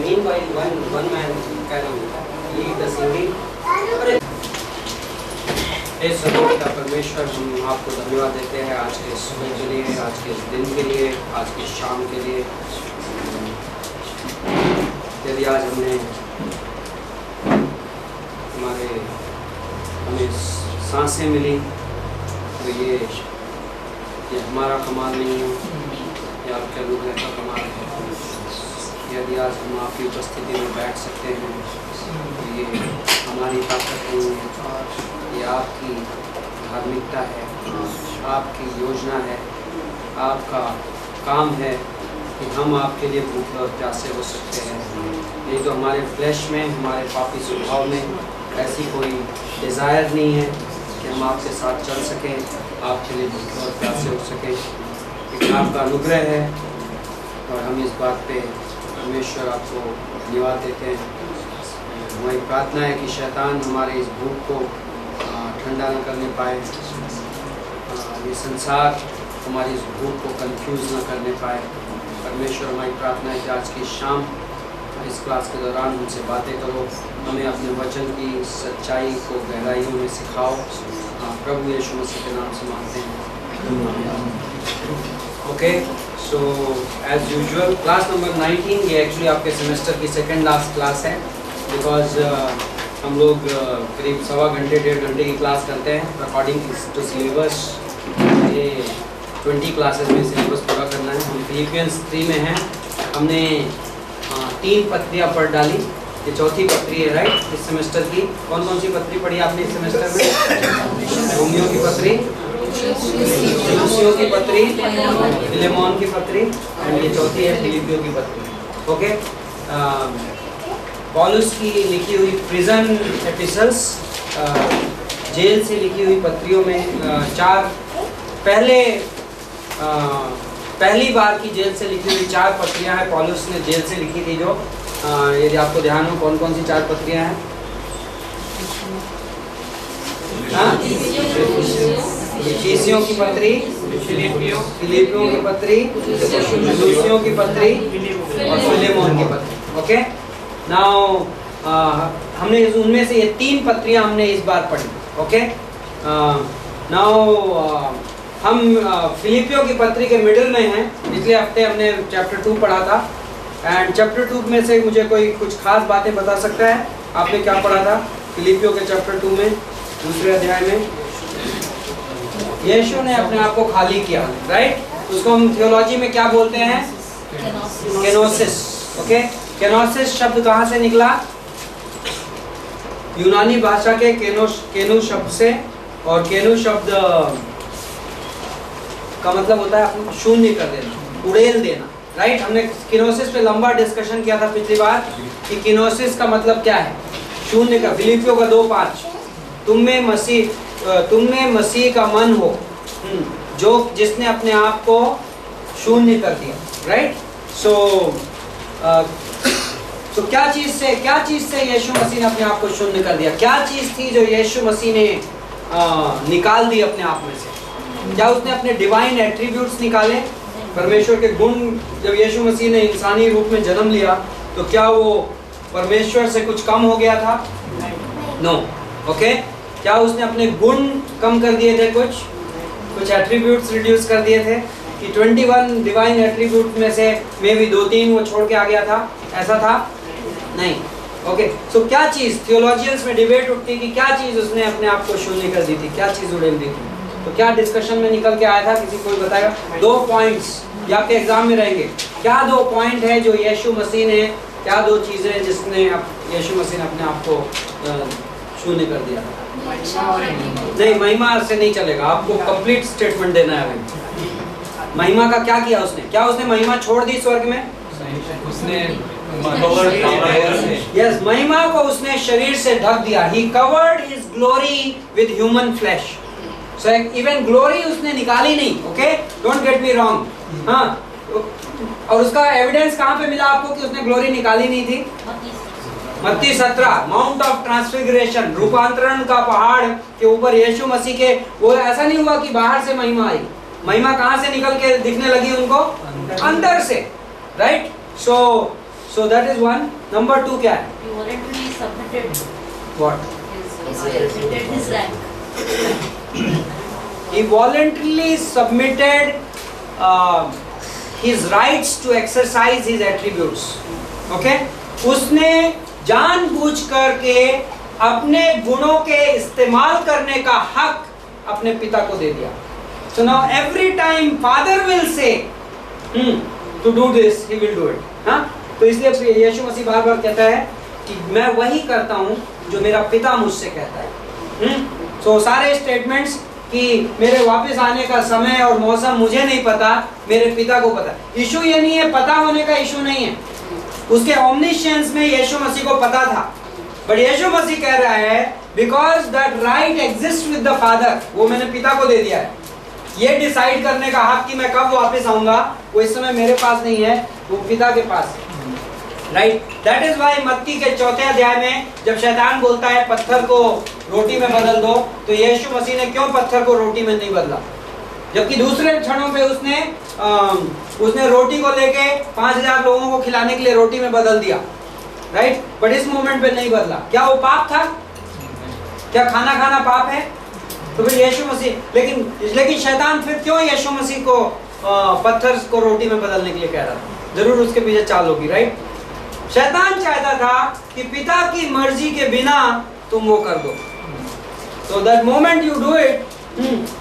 Meanwhile, one man can lead the singing. हे सभी का परमेश्वर, हम आपको धन्यवाद देते हैं आज के सुबह के लिए, आज के दिन के लिए, आज की शाम के लिए। यदि आज हमें सांसें मिली तो ये हमारा कमाल नहीं है, ये आपके अनुग्रह का कमाल है। यदि आज हम आपकी उपस्थिति में बैठ सकते हैं तो ये हमारी ताकत नहीं है, ये आपकी धार्मिकता है, आपकी योजना है, आपका काम है कि हम आपके लिए भूखे और प्यासे हो सकते हैं। नहीं तो हमारे फ्लैश में, हमारे पापी स्वभाव में ऐसी कोई डिज़ायर नहीं है कि हम आपके साथ चल सकें, आपके लिए भूखे और प्यासे हो सकें। लेकिन आपका अनुग्रह है और हम इस बात पे परमेश्वर आपको धन्यवाद देते हैं। हमारी प्रार्थना है कि शैतान हमारे इस भूख को ठंडा न करने पाए, ये संसार हमारी इस भूख को कंफ्यूज न करने पाए। परमेश्वर, हमारी प्रार्थना है कि आज की शाम इस क्लास के दौरान हमसे बातें करो, हमें अपने वचन की सच्चाई को गहराइयों में सिखाओ। प्रभु यीशु मसीह के नाम से मांगते हैं, okay. So as usual class number 19 ये एक्चुअली आपके सेमेस्टर की सेकेंड लास्ट क्लास है, बिकॉज हम लोग करीब 1.25 घंटे 1.5 घंटे की क्लास करते हैं अकॉर्डिंग टू सिलेबस। ये 20 क्लासेस में सिलेबस पूरा करना है। हम फिलिपियंस 3 में हैं, हमने 3 पत्रियाँ पढ़ डाली, ये चौथी पत्री है राइट इस सेमेस्टर की। कौन कौन सी पत्री पढ़ी आपने इस सेमेस्टर में? रोमियो की पत्री, फिलिपियों की पत्री, फिलेमोन की पत्री, एंड ये चौथी है फिलिपियों की पत्री, ओके। पौलुस की लिखी हुई प्रिजन एपिसल्स, जेल से लिखी हुई पत्रियों में 4 पहली बार की जेल से लिखी हुई 4 पत्रियां हैं पौलुस ने जेल से लिखी थी। जो यदि आपको ध्यान हो कौन कौन सी 4 पत्रियां हैं? इफिसियों की पत्री, फिलिपियों की पत्री, लूसियों की पत्री और फिलेमोन की पत्री, ओके। नाउ हमने उनमें से ये 3 पत्रियां हमने इस बार पढ़ी, ओके। नाउ हम फिलिपियों की पत्री के मिडिल में हैं। पिछले हफ्ते हमने चैप्टर 2 पढ़ा था, एंड चैप्टर 2 में से मुझे कोई कुछ खास बातें बता सकता है? आपने क्या पढ़ा था फिलिपियों के चैप्टर 2 में, दूसरे अध्याय में? यीशु ने अपने आप को खाली किया, राइट। उसको हम थियोलॉजी में क्या बोलते हैं? केनोसिस, ओके। केनोसिस शब्द कहाँ से निकला? यूनानी भाषा के केनु शब्द से, और केनु शब्द का मतलब होता है शून्य कर देना, उड़ेल देना, राइट। हमने केनोसिस पे लंबा डिस्कशन किया था पिछली बार कि केनोसिस का मतलब क्या है, शून्य का। फिलिपियों का 2:5, तुम में मसीह का मन हो, जो जिसने अपने आप को शून्य कर दिया, राइट। तो क्या चीज से यीशु मसीह ने अपने आप को शून्य कर दिया? क्या चीज थी जो यीशु मसीह ने निकाल दी अपने आप में से? क्या उसने अपने डिवाइन एट्रीब्यूट्स निकाले, परमेश्वर के गुण? जब यीशु मसीह ने इंसानी रूप में जन्म लिया तो क्या वो परमेश्वर से कुछ कम हो गया था? No, okay. क्या उसने अपने गुण कम कर दिए थे? कुछ एट्रीब्यूट्स रिड्यूस कर दिए थे कि 21 डिवाइन एट्रीब्यूट में से मे भी 2-3 वो छोड़ के आ गया था, ऐसा था? नहीं, ओके। सो क्या चीज़, थियोलॉजियंस में डिबेट उठती कि क्या चीज़ उसने अपने आप को शून्य कर दी थी, क्या चीज़ उड़ेल दी थी? तो क्या डिस्कशन में निकल के आया था, किसी कोई बताएगा? 2 पॉइंट्स ये आपके एग्जाम में रहेंगे। क्या 2 पॉइंट है जो यीशु मसीह ने, क्या 2 चीज़ें जिसने यीशु मसीह ने अपने आप को शून्य कर दिया? नहीं, महिमा से नहीं चलेगा, आपको कंप्लीट स्टेटमेंट देना है। महिमा का क्या किया उसने? क्या उसने महिमा छोड़ दी स्वर्ग में? उसने यस, महिमा को उसने शरीर से ढक दिया। He covered his glory with human flesh. So even glory उसने निकाली नहीं, okay, don't get me wrong. हाँ, और उसका एविडेंस कहाँ पे मिला आपको कि उसने ग्लोरी निकाली नहीं थी? मत्ती 17, माउंट ऑफ ट्रांसफिगरेशन, रूपांतरण का पहाड़ के ऊपर यीशु मसीह के, वो ऐसा नहीं हुआ कि बाहर से महिमा आई, महिमा कहाँ से निकल के दिखने लगी उनको? अंदर से, right? So that is one. Number 2 क्या है? What? He voluntarily submitted his rights to exercise his attributes. Okay? उसने जानबूझ करके अपने गुणों के इस्तेमाल करने का हक अपने पिता को दे दिया। So now every time Father will say to do this, he will do it. हाँ? तो इसलिए यीशु मसीह बार बार कहता है कि मैं वही करता हूँ जो मेरा पिता मुझसे कहता है। So सारे स्टेटमेंट्स कि मेरे वापस आने का समय और मौसम मुझे नहीं पता, मेरे पिता को पता। इशू ये नहीं है, पता होने का इशू नहीं है, उसके ओमनिशेंस में यीशु मसीह को पता था। बट यीशु मसीह कह रहा है because that right exist with the father, वो मैंने पिता को दे दिया है। ये डिसाइड करने का हक कि मैं कब वापस आऊंगा, वो इस समय मेरे पास नहीं है, वो पिता के पास है। राइट? दैट इज व्हाई मत्ती के 4 अध्याय में जब शैतान बोलता है पत्थर को रोटी में बदल दो, तो यीशु मसीह ने क्यों पत्थर को रोटी में नहीं बदला? जबकि दूसरे क्षणों पे उसने रोटी को लेके 5000 लोगों को खिलाने के लिए रोटी में बदल दिया, राइट? बट इस मोमेंट पे नहीं बदला। क्या वो पाप था? क्या खाना खाना पाप है? तो फिर यीशु मसीह, लेकिन शैतान फिर क्यों यीशु मसीह को पत्थर को रोटी में बदलने के लिए कह रहा था? जरूर उसके पीछे चाल होगी, राइट? शैतान चाहता था कि पिता की मर्जी के बिना तुम वो कर दो। So that moment you do it,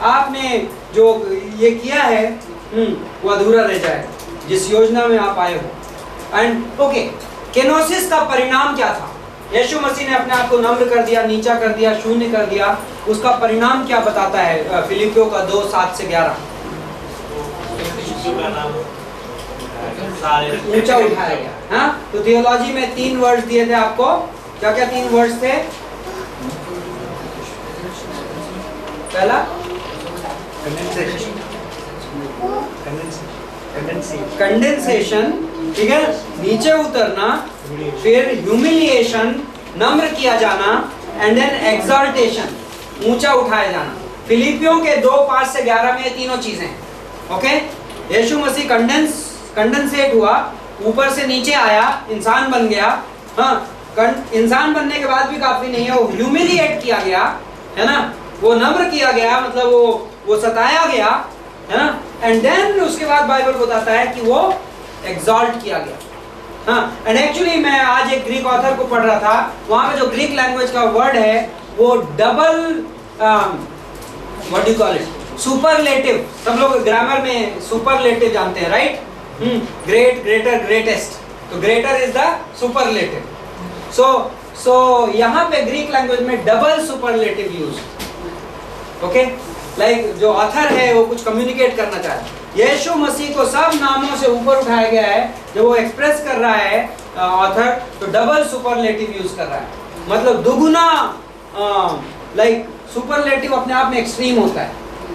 आपने जो ये किया है वो अधूरा रह जाए जिस योजना में आप आए हो। एंड ओके, केनोसिस का परिणाम क्या था? यीशु मसीह ने अपने आप को नम्र कर दिया, नीचा कर दिया, शून्य कर दिया। उसका परिणाम क्या बताता है? फिलिपियों का 2:7-11 ऊंचा उठाया गया। हाँ, तो थियोलॉजी में 3 वर्ड्स दिए थे आपको। क्या क्या 3 वर्ड्स थे? पहला कंडेंसेशन, ठीक है, नीचे उतरना, फिर ह्यूमिलिएशन, नम्र किया जाना, एंड देन एक्सॉल्टेशन, ऊंचा उठाया जाना। फिलिपियों के 2:5-11 में ये तीनों चीजें, ओके? यीशु मसीह कंडेंसेट हुआ, ऊपर से नीचे आया, इंसान बन गया। हाँ, इंसान बनने के बाद भी काफी नहीं है, वो ह्यूमिलिएट किया गया, है ना, वो नम्र किया गया, मतलब वो सताया गया, है ना, एंड देन उसके बाद बाइबल बताता है कि वो एग्जॉल्ट किया गया। हाँ, एंड एक्चुअली मैं आज एक ग्रीक ऑथर को पढ़ रहा था, वहां पे जो ग्रीक लैंग्वेज का वर्ड है वो double what do you call it, superlative. सब लोग ग्रामर में सुपरलेटिव जानते हैं, राइट? ग्रेट, ग्रेटर, ग्रेटेस्ट, तो ग्रेटर इज द सुपरलेटिव। सो यहाँ पे ग्रीक लैंग्वेज में double superlative use, okay? Like जो ऑथर है वो कुछ कम्युनिकेट करना चाहता है। यीशु मसीह को सब नामों से ऊपर उठाया गया है। जब वो एक्सप्रेस कर रहा है ऑथर, तो डबल सुपरलेटिव यूज कर रहा है, मतलब दुगुना। लाइक सुपरलेटिव अपने आप में एक्सट्रीम होता है,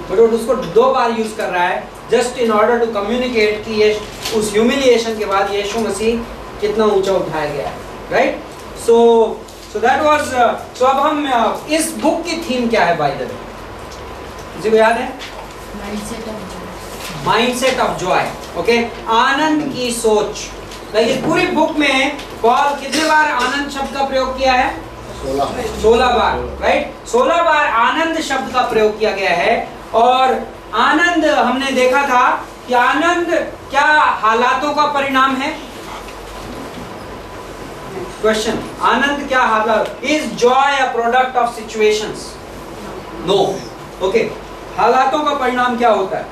बट उसको 2 बार यूज कर रहा है just in order to communicate कि ये उस ह्यूमिलिएशन के बाद यीशु मसीह कितना ऊंचा उठाया गया है, right? So that was. So अब हम इस बुक की थीम क्या है बाय द वे, किसी को याद है? Mindset of joy, okay? आनंद की सोच। इस पूरी बुक में पॉल कितने बार आनंद शब्द का प्रयोग किया है? 16 बार, राइट? 16 बार आनंद शब्द का प्रयोग किया गया है। और आनंद हमने देखा था कि आनंद क्या हालातों का परिणाम है? क्वेश्चन, आनंद क्या हालत? Is joy a product of situations? No, okay? हालातों का परिणाम क्या होता है?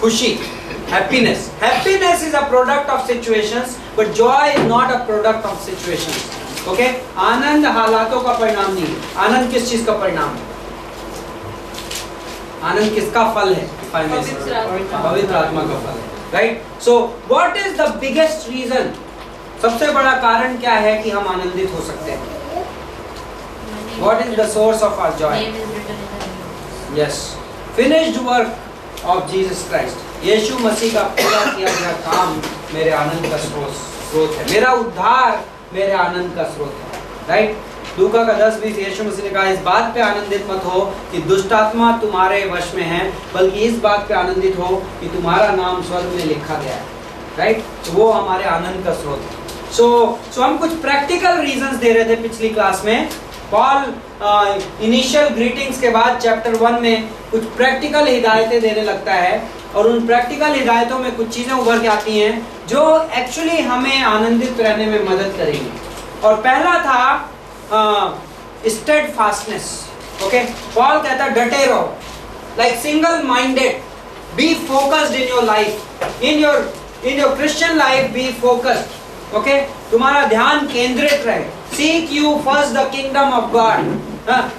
खुशी, happiness. Happiness is a product of situations, but joy is not a product of situations, okay? आनंद हालातों का परिणाम नहीं है। आनंद किस चीज का परिणाम है? आनंद किसका फल है? पवित्र आत्मा का फल है, right? So what is the biggest reason? सबसे बड़ा कारण क्या है कि हम आनंदित हो सकते हैं? What is the source of our joy? Yes, finished work of Jesus Christ, Yeshu Masih का पूरा किया गया काम मेरे आनंद का स्रोत है, मेरा उद्धार मेरे आनंद का स्रोत है, राइट। लूका का 10:20 यीशु मसीह ने कहा, इस बात पे आनंदित मत हो कि दुष्ट आत्मा तुम्हारे वश में है, बल्कि इस बात पे आनंदित हो कि तुम्हारा नाम स्वर्ग में लिखा गया है, राइट। तो वो हमारे आनंद का स्रोत है। सो हम कुछ प्रैक्टिकल रीजंस दे रहे थे पिछली क्लास में। पॉल इनिशियल ग्रीटिंग्स के बाद चैप्टर 1 में कुछ प्रैक्टिकल हिदायतें देने लगता है, और उन प्रैक्टिकल हिदायतों में कुछ चीज़ें उभर के आती हैं जो एक्चुअली हमें आनंदित रहने में मदद करेंगी। और पहला था स्टेडफास्टनेस। ओके, पॉल कहता है डटे रहो, like single minded, be focused in your life, in your Christian life, be focused. Okay, तुम्हारा ध्यान केंद्रित रहे। Seek you first the kingdom of God.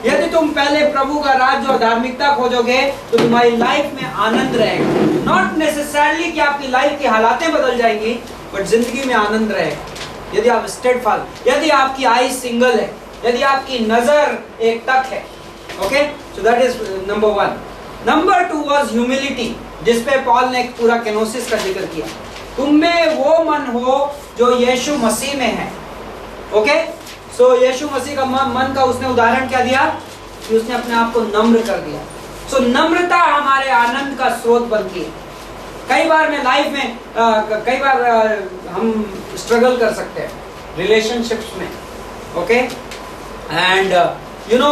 यदि तुम पहले प्रभु का राज्य और धार्मिकता खोजोगे तो तुम्हारी लाइफ में आनंद रहेगा। नॉट नेसेसरली कि आपकी लाइफ की हालातें बदल जाएंगी, बट जिंदगी में आनंद रहेगा यदि आप स्टेडफास्ट, यदि आपकी आई सिंगल है, यदि आपकी नजर एक तक है। Okay, so that is number 1। Number 2 was humility, जिस पे पॉल ने एक पूरा केनोसिस का जिक्र किया। तुम में वो मन हो जो यीशु मसीह में है। ओके, सो यीशु मसीह का मन का उसने उदाहरण क्या दिया कि उसने अपने आप को नम्र कर दिया। सो नम्रता हमारे आनंद का स्रोत बनती है। कई बार मैं लाइफ में कई बार हम स्ट्रगल कर सकते हैं रिलेशनशिप्स में। Okay, and you know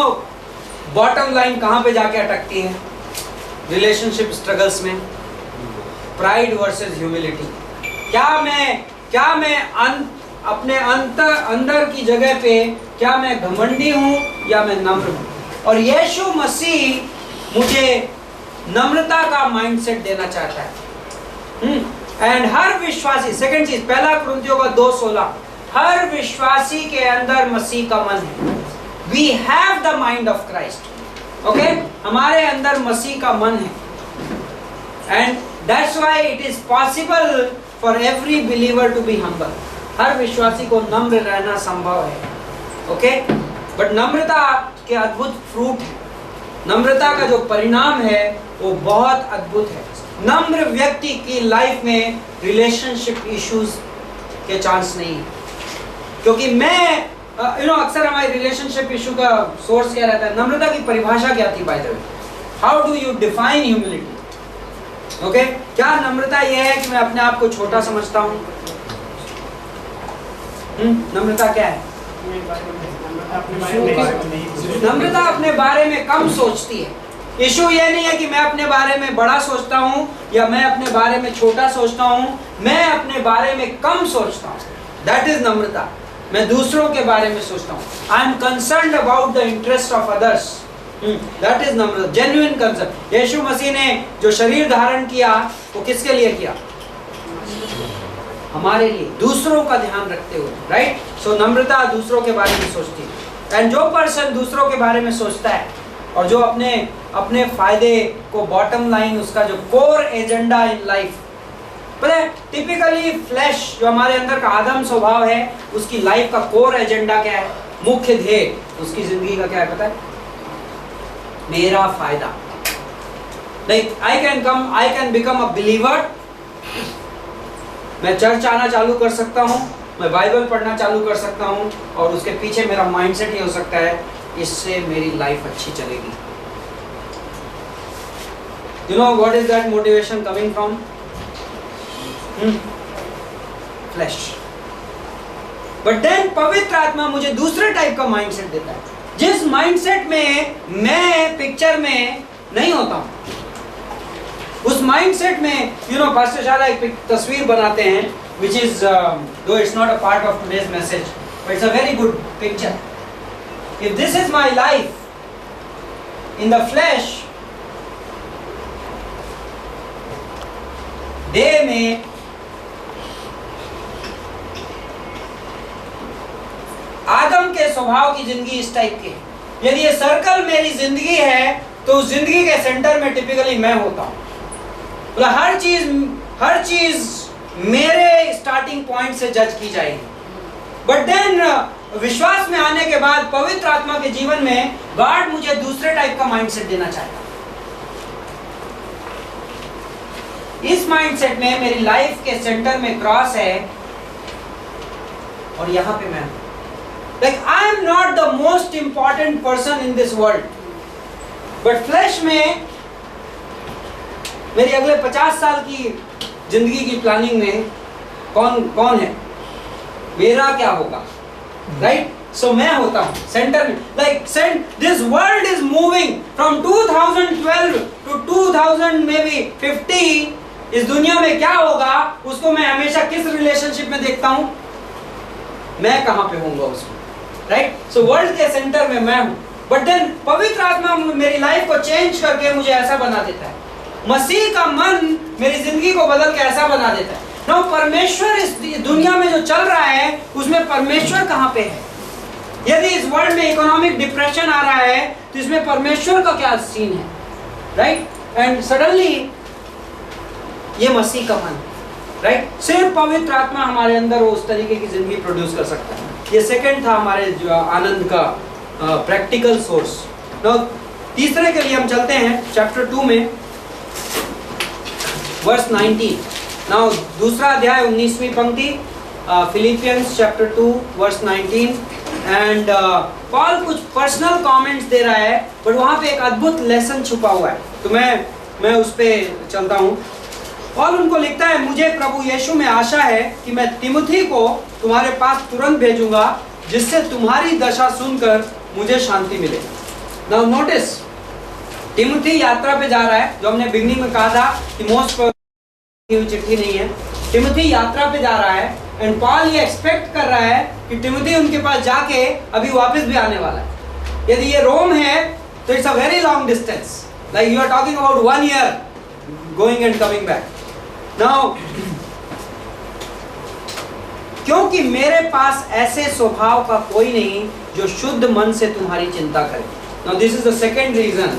bottom line कहाँ पे जाके अटकती है रिलेशनशिप स्ट्रगल्स में? Pride versus humility. क्या मैं अपने अंदर की जगह पे क्या मैं घमंडी हूँ या मैं नम्र हूँ? और यीशु मसीह मुझे नम्रता का माइंडसेट देना चाहता है। एंड हर विश्वासी, सेकंड चीज, पहला कुरिन्थियों का 2:16, हर विश्वासी के अंदर मसीह का मन है। We have the mind of Christ. Okay, हमारे अंदर मसीह का मन है। And that's why it is possible for every believer to be humble. हर विश्वासी को नम्र रहना संभव है। ओके, बट नम्रता के अद्भुत फ्रूट है। नम्रता का जो परिणाम है वो बहुत अद्भुत है। नम्र व्यक्ति की लाइफ में रिलेशनशिप इश्यूज के चांस नहीं है, क्योंकि मैं अक्सर हमारे रिलेशनशिप इशू का सोर्स क्या रहता है? नम्रता की परिभाषा क्या थी? Bye the way, how do you define humility? Okay, क्या नम्रता यह है कि मैं अपने आप को छोटा समझता हूँ? नम्रता क्या है? नम्रता अपने बारे में कम सोचती है। इशू ये नहीं है कि मैं अपने बारे में बड़ा सोचता हूँ या मैं अपने बारे में छोटा सोचता हूँ, मैं अपने बारे में कम सोचता हूँ। दैट इज नम्रता। मैं दूसरों के बारे में सोचता हूँ। I am concerned about the interest of others. That is नम्रता, जेन्युइन कंसर्न। यीशु मसीह ने जो शरीर धारण किया वो किसके लिए किया? हमारे लिए, दूसरों का ध्यान रखते हुए, राइट। सो नम्रता दूसरों के बारे में सोचती है। एंड जो पर्सन दूसरों के बारे में सोचता है और जो अपने फायदे को, बॉटम लाइन, उसका जो कोर एजेंडा इन लाइफ, पता है टिपिकली फ्लैश जो हमारे अंदर का आदम स्वभाव है, उसकी लाइफ का कोर एजेंडा क्या है? मुख्य ध्येय उसकी जिंदगी का क्या है? पता है? मेरा फायदा। Like I can become a believer. मैं चर्च आना चालू कर सकता हूँ, मैं बाइबल पढ़ना चालू कर सकता हूँ, और उसके पीछे मेरा माइंडसेट ये हो सकता है, इससे मेरी लाइफ अच्छी चलेगी। You know what is that motivation coming from? Flash. But then पवित्र आत्मा मुझे दूसरे टाइप का माइंडसेट देता है, जिस माइंडसेट में मैं पिक्चर में नहीं होता हूँ। उस माइंडसेट में पास्टर शाला एक तस्वीर बनाते हैं, which is though it's not a part of today's message, but it's a very good picture. If this is my life in the flesh, day में आदम के स्वभाव की जिंदगी इस टाइप की है। यदि ये सर्कल मेरी जिंदगी है तो उस जिंदगी के सेंटर में टिपिकली मैं होता हूँ। हर चीज मेरे स्टार्टिंग पॉइंट से जज की जाएगी। बट देन विश्वास में आने के बाद पवित्र आत्मा के जीवन में गॉड मुझे दूसरे टाइप का माइंडसेट देना चाहता है। इस माइंडसेट में मेरी लाइफ के सेंटर में क्रॉस है और यहां पे मैं like I am not the most important person in this world, but flash में मेरी अगले 50 साल की जिंदगी की प्लानिंग में कौन है, मेरा क्या होगा, राइट? सो मैं होता हूं सेंटर में, like this world is moving from 2012 to 2050। इस दुनिया में क्या होगा उसको मैं हमेशा किस रिलेशनशिप में देखता हूं, मैं कहां पे होऊंगा उसमें, राइट? सो वर्ल्ड के सेंटर में मैं हूं, बट देन पवित्र आत्मा मेरी लाइफ को चेंज करके मुझे ऐसा बना देता है, मसीह का मन मेरी जिंदगी को बदल के ऐसा बना देता है। नो, परमेश्वर इस दुनिया में जो चल रहा है उसमें परमेश्वर कहां पे है? यदि इस वर्ल्ड में इकोनॉमिक डिप्रेशन आ रहा है तो इसमें परमेश्वर का क्या सीन है, राइट? एंड सडनली ये मसीह का मन, राइट? सिर्फ पवित्र आत्मा हमारे अंदर वो उस तरीके की जिंदगी प्रोड्यूस कर सकता है। ये सेकंड था हमारे जो आनंद का प्रैक्टिकल सोर्स। नो, तीसरे के लिए हम चलते हैं चैप्टर 2 में, वर्स 19। नाउ दूसरा अध्याय 19वीं पंक्ति, Philippians chapter 2 verse 19। And Paul कुछ पर्सनल कमेंट्स दे रहा है, बट वहां पे एक अद्भुत लेसन छुपा हुआ है, तो मैं उस पे चलता हूं। पॉल उनको लिखता है, मुझे प्रभु यीशु में आशा है कि मैं तिमुथी को तुम्हारे पास तुरंत भेजूंगा, जिससे तुम्हारी दशा सुनकर मुझे शांति मिले। नाउ नोटिस, तिमुथी यात्रा पे जा रहा है, जो हमने बिगनिंग में कहा था कि मोस्ट चिट्ठी नहीं है, तिमुथी यात्रा पे जा रहा है। एंड पॉल ये एक्सपेक्ट कर रहा है कि तिमुथी उनके पास जाके अभी वापस भी आने वाला है। यदि ये रोम है तो it's a very long distance, like you are talking about 1 year going and coming back. Now क्योंकि मेरे पास ऐसे स्वभाव का कोई नहीं जो शुद्ध मन से तुम्हारी चिंता करे। Now this is the second reason.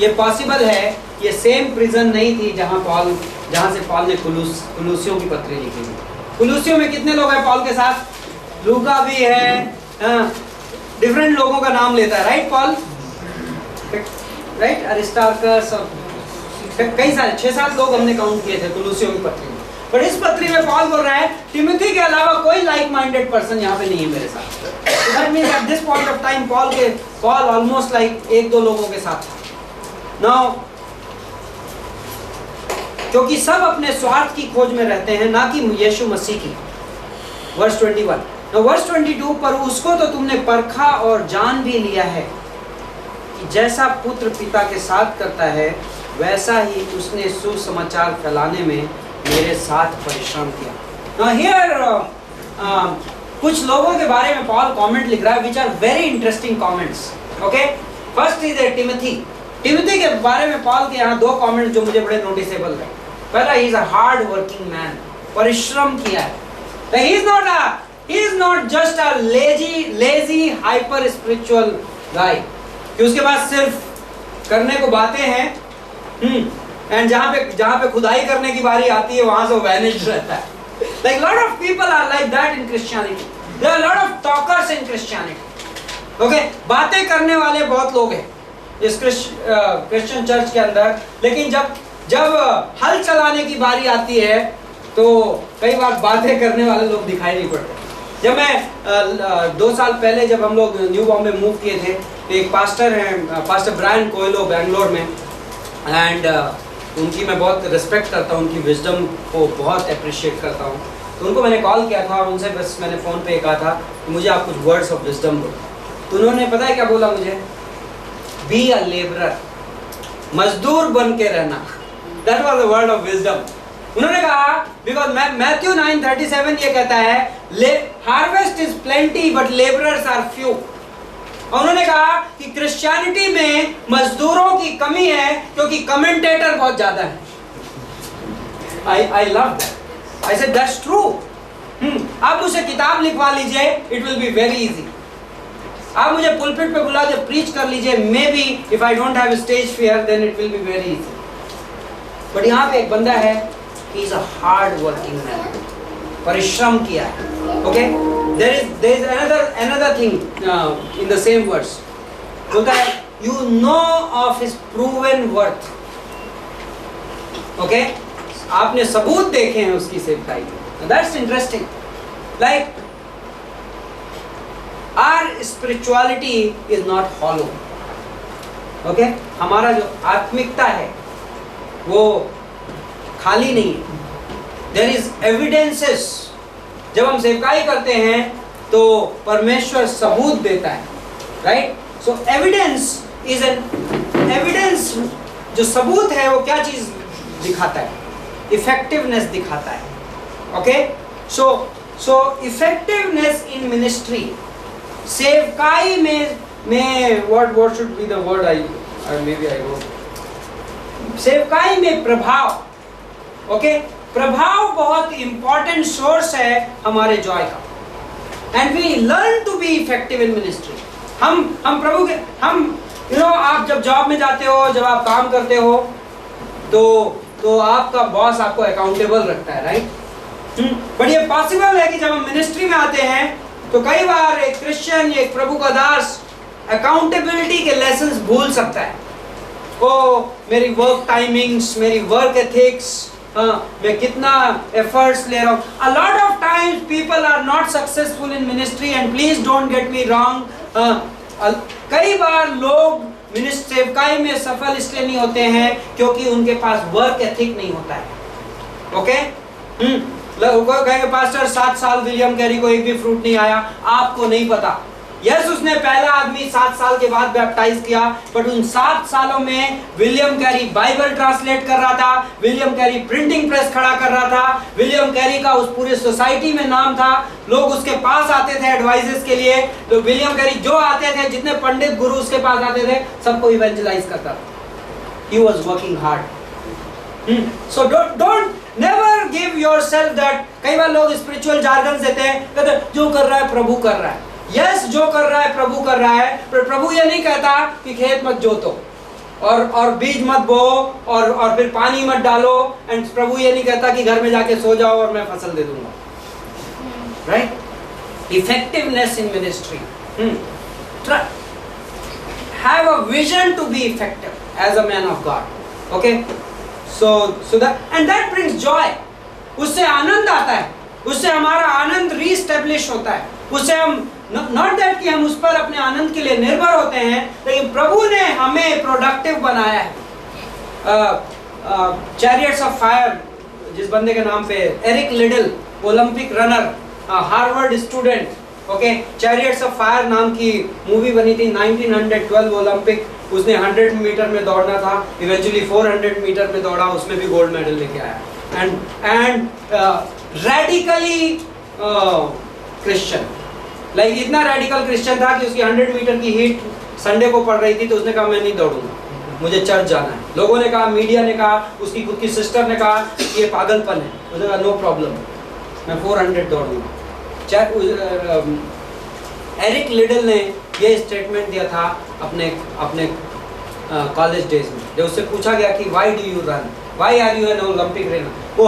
ये पॉसिबल है, ये सेम प्रिजन नहीं थी जहां से पॉल ने कुलूसियों की पत्री लिखी थी। कुलूसियों में कितने लोग हैं पॉल के साथ? लूका भी है, डिफरेंट लोगों का नाम लेता है, राइट? Paul, right? अरिस्टार्कस, कई सारे 6-7 लोग हमने काउंट किए थे कुलूसियों की पत्री में। पर इस पत्री में पॉल बोल रहा है, तिमुथी के अलावा कोई लाइक माइंडेड पर्सन यहाँ पे नहीं है मेरे साथ। That means at this point of time Paul almost like 1-2 लोगों के साथ था। नाउ क्योंकि सब अपने स्वार्थ की खोज में रहते हैं, ना कि यीशु मसीह की। वर्स 21। नाउ वर्स 22, पर उसको तो तुमने परखा और जान भी लिया है कि जैसा पुत्र पिता के साथ करता है, वैसा ही उसने सुसमाचार फैलाने में मेरे साथ परिश्रम किया। Now here कुछ लोगों के बारे में पॉल कमेंट लिख रहा है, which are very interesting comments. Okay? First is Timothy. Timothy के बारे में पॉल के यहाँ 2 कमेंट जो मुझे बड़े नोटिसेबल है। पहला, he is a hard working man. परिश्रम किया है। He is not just a lazy hyper spiritual guy. कि उसके पास सिर्फ करने को बातें हैं, एंड जहाँ पे खुदाई करने की बारी आती है वहां से वो वैनिश्ड रहता है। Like lot of people are like that in Christianity. There are a lot of talkers in Christianity. Okay? बातें करने वाले बहुत लोग हैं इस क्रिश्चियन चर्च के अंदर, लेकिन जब हल चलाने की बारी आती है तो कई बार बातें करने वाले लोग दिखाई नहीं पड़ते। जब मैं 2 साल पहले जब हम लोग न्यू बॉम्बे मूव किए थे, तो एक पास्टर हैं, पास्टर ब्रायन कोयलो, बैंगलोर में, एंड उनकी मैं बहुत रिस्पेक्ट करता हूँ, उनकी विजडम को बहुत अप्रिशिएट करता हूँ। तो उनको मैंने कॉल किया था और उनसे बस मैंने फ़ोन पे कहा था कि मुझे आप कुछ वर्ड्स ऑफ विजडम दो। तो उन्होंने पता है क्या बोला मुझे? बी अ लेबरर, मजदूर बन के रहना। That was the word of wisdom. उन्होंने कहा, बिकॉज मैथ्यू 9:37 ये कहता है, harvest is plenty but labourers are few. और उन्होंने कहा कि क्रिश्चियनिटी में मजदूरों की कमी है क्योंकि कमेंटेटर बहुत ज्यादा है। I love that. I said that's true. आप मुझे किताब लिखवा लीजिए, it will be very easy. आप मुझे पुलपिट पे बुला के प्रीच कर लीजिए, maybe if I don't have a stage fear then it will be very easy. But यहाँ पे एक बंदा है, he is a hard working man. परिश्रम किया है. Okay? There is another thing in the same verse. बोलता है, you know of his proven worth. Okay, आपने सबूत देखे हैं उसकी सेवकाई के। That's interesting. Like our spirituality is not hollow. Okay, हमारा जो आत्मिकता है वो खाली नहीं है। There is evidences. जब हम सेवकाई करते हैं तो परमेश्वर सबूत देता है, right? So evidence is an evidence. जो सबूत है वो क्या चीज दिखाता है? इफेक्टिवनेस दिखाता है। Okay, so effectiveness in ministry, सेवकाई में what should be the word maybe I wrote, सेवकाई में प्रभाव। ओके, प्रभाव बहुत इंपॉर्टेंट सोर्स है हमारे जॉय का। And we learn to be effective in ministry. हम प्रभु के आप जब जॉब में जाते हो, जब आप काम करते हो तो आपका बॉस आपको अकाउंटेबल रखता है, राइट? बट ये पॉसिबल है कि जब हम मिनिस्ट्री में आते हैं तो कई बार एक क्रिश्चियन, एक प्रभु का दास अकाउंटेबिलिटी के लेसन्स भूल सकता है। ओ मेरी वर्क टाइमिंग्स, मेरी वर्क एथिक्स, मैं कितना एफर्ट्स ले रहा हूँ। A lot of times people are not successful in ministry and please don't get me wrong. कई बार लोग सेवकाई में सफल इसलिए नहीं होते हैं क्योंकि उनके पास वर्क एथिक नहीं होता है। ओके, लोग कहेंगे पास्टर 7 साल विलियम कैरी को एक भी फ्रूट नहीं आया, आपको नहीं पता। यस, उसने पहला आदमी 7 साल के बाद बैप्टाइज किया, बट उन 7 सालों में विलियम कैरी बाइबल ट्रांसलेट कर रहा था, विलियम कैरी प्रिंटिंग प्रेस खड़ा कर रहा था, विलियम कैरी का उस पूरे सोसाइटी में नाम था। लोग उसके पास आते थे एडवाइजेस के लिए। तो विलियम कैरी जो आते थे, जितने पंडित गुरु उसके पास आते थे, सबको इवेंजलाइज करता था। He was working hard. So don't never give yourself that. कई बार लोग स्पिरिचुअल जार्गन देते हैं, कहते जो कर रहा है प्रभु कर रहा है। यस, जो कर रहा है प्रभु कर रहा है, पर प्रभु ये नहीं कहता कि खेत मत जोतो और बीज मत बो और फिर पानी मत डालो। एंड प्रभु ये नहीं कहता कि घर में जाके सो जाओ और मैं फसल दे दूंगा, right? Effectiveness in ministry, have a vision to be effective as a man of God. Okay, so that brings joy. उससे आनंद आता है, उससे हमारा आनंद रीस्टेब्लिश होता है। उससे हम नॉट दैट कि हम उस पर अपने आनंद के लिए निर्भर होते हैं, लेकिन प्रभु ने हमें प्रोडक्टिव बनाया है। चैरियट्स ऑफ फायर, जिस बंदे के नाम पे Eric Liddell, Olympic runner, Harvard student, okay, Chariots of Fire नाम की मूवी बनी थी 1912 ओलंपिक। उसने 100 मीटर में दौड़ना था, इवेंचुअली 400 मीटर में दौड़ा, उसमें भी गोल्ड मेडल लेके आया। एंड रेडिकली क्रिश्चियन, लाइक इतना रेडिकल क्रिश्चियन था कि उसकी 100 मीटर की हीट संडे को पड़ रही थी, तो उसने कहा मैं नहीं दौड़ूंगा, मुझे चर्च जाना है। लोगों ने कहा, मीडिया ने कहा, उसकी खुद की सिस्टर ने कहा ये पागलपन है। उसने कहा नो प्रॉब्लम, मैं 400 दौड़ूंगा। एरिक लिडल ने ये स्टेटमेंट दिया था अपने कॉलेज डेज में, जब उससे पूछा गया कि why do you run, why are you an Olympic runner. वो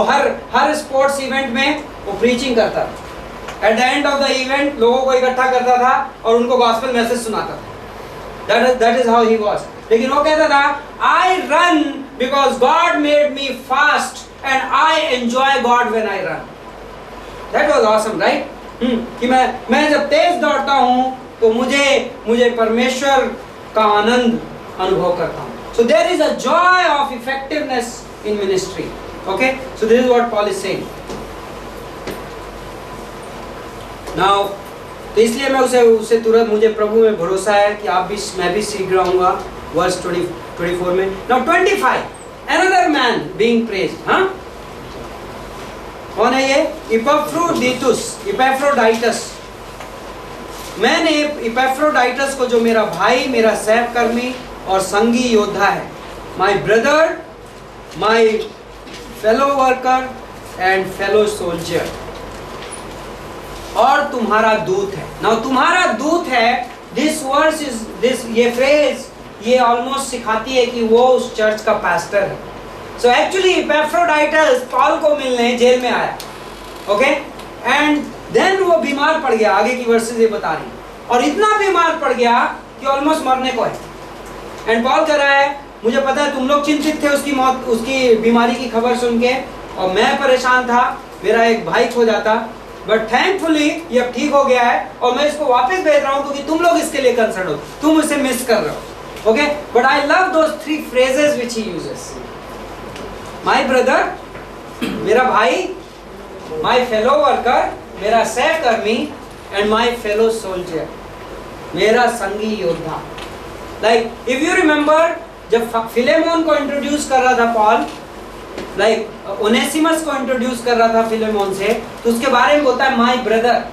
हर स्पोर्ट्स इवेंट में वो प्रीचिंग करता था। At the end of the event लोगों को इकट्ठा करता था और उनको गॉस्पेल मैसेज सुनाता था। That is how he was. लेकिन वो कहता था I run because God made me fast and I enjoy God when I run. That was awesome, right? कि मैं जब तेज दौड़ता हूँ तो मुझे परमेश्वर का आनंद अनुभव करता हूँ। So there is a joy of effectiveness in ministry. Okay, so this is what Paul is saying now. तो इसलिए मैं उसे तुरंत, मुझे प्रभु में भरोसा है कि मैं भी सीख रहूंगा। वर्स 24 में। Now 25, another man being praised, हाँ? कौन है ये? इपैफ्रोडाइटस। मैंने इपैफ्रोडाइटस को, जो मेरा भाई, मेरा सहकर्मी और संगी योद्धा है, my brother, my fellow worker and fellow soldier, और तुम्हारा दूत है। नाउ तुम्हारा दूत है, दिस वर्स इज दिस, ये फ्रेज ये ऑलमोस्ट सिखाती है कि वो उस चर्च का पास्टर है। सो एक्चुअली एपैफ्रोडाइटस पॉल को मिलने जेल में आया, ओके, एंड देन वो बीमार पड़ गया। आगे की वर्सेस ये बता रही, और इतना बीमार पड़ गया कि ऑलमोस्ट मरने को है। एंड पॉल कह रहा है मुझे पता है तुम लोग चिंतित थे उसकी मौत, उसकी बीमारी की खबर सुन के, और मैं परेशान था, मेरा एक भाई खो जाता, बट थैंकफुली ये अब ठीक हो गया है और मैं इसको वापस भेज रहा हूँ क्योंकि तुम लोग इसके लिए कंसर्न हो, तुम उसे मिस कर रहे हो। Okay, but I love those 3 phrases which he uses. My brother, मेरा भाई, माई फेलो वर्कर, मेरा सहकर्मी, एंड माई फेलो सोल्जर, मेरा संगी योद्धा। लाइक इफ यू रिमेंबर, जब फिलेमोन को इंट्रोड्यूस कर रहा था पॉल, लाइक ओनेसिमस को इंट्रोड्यूस कर रहा था फिलेमोन से, तो उसके बारे में बोलता है my brother,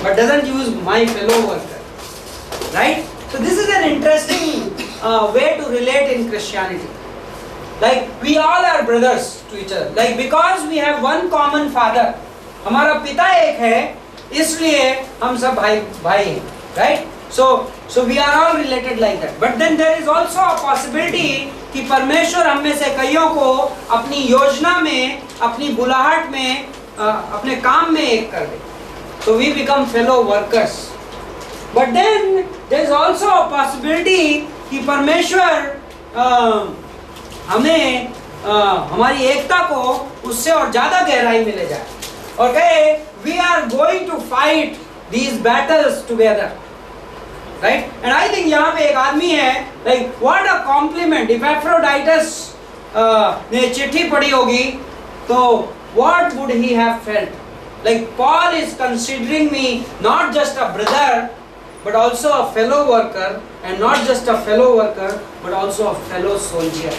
but doesn't use my fellow worker, right? So this is an interesting way to relate in Christianity. Like we all are brothers to each other. Like because we have one common father. हमारा पिता एक है, इसलिए हम सब भाई हैं, right? So we are all related like that. But then there is also a possibility कि परमेश्वर हम में से कईयों को अपनी योजना में, अपनी बुलाहट में, अपने काम में एक कर दे. So we become fellow workers. But then there is also a possibility कि परमेश्वर हमें हमारी एकता को उससे और ज्यादा गहराई में ले जाए और कहे we are going to fight these battles together, right? And I think यहाँ पे एक आदमी है, like what a compliment. If Epaphroditus ने चिट्ठी पढ़ी होगी तो what would he have felt? Like Paul is considering me not just a brother but also a fellow worker, and not just a fellow worker but also a fellow soldier.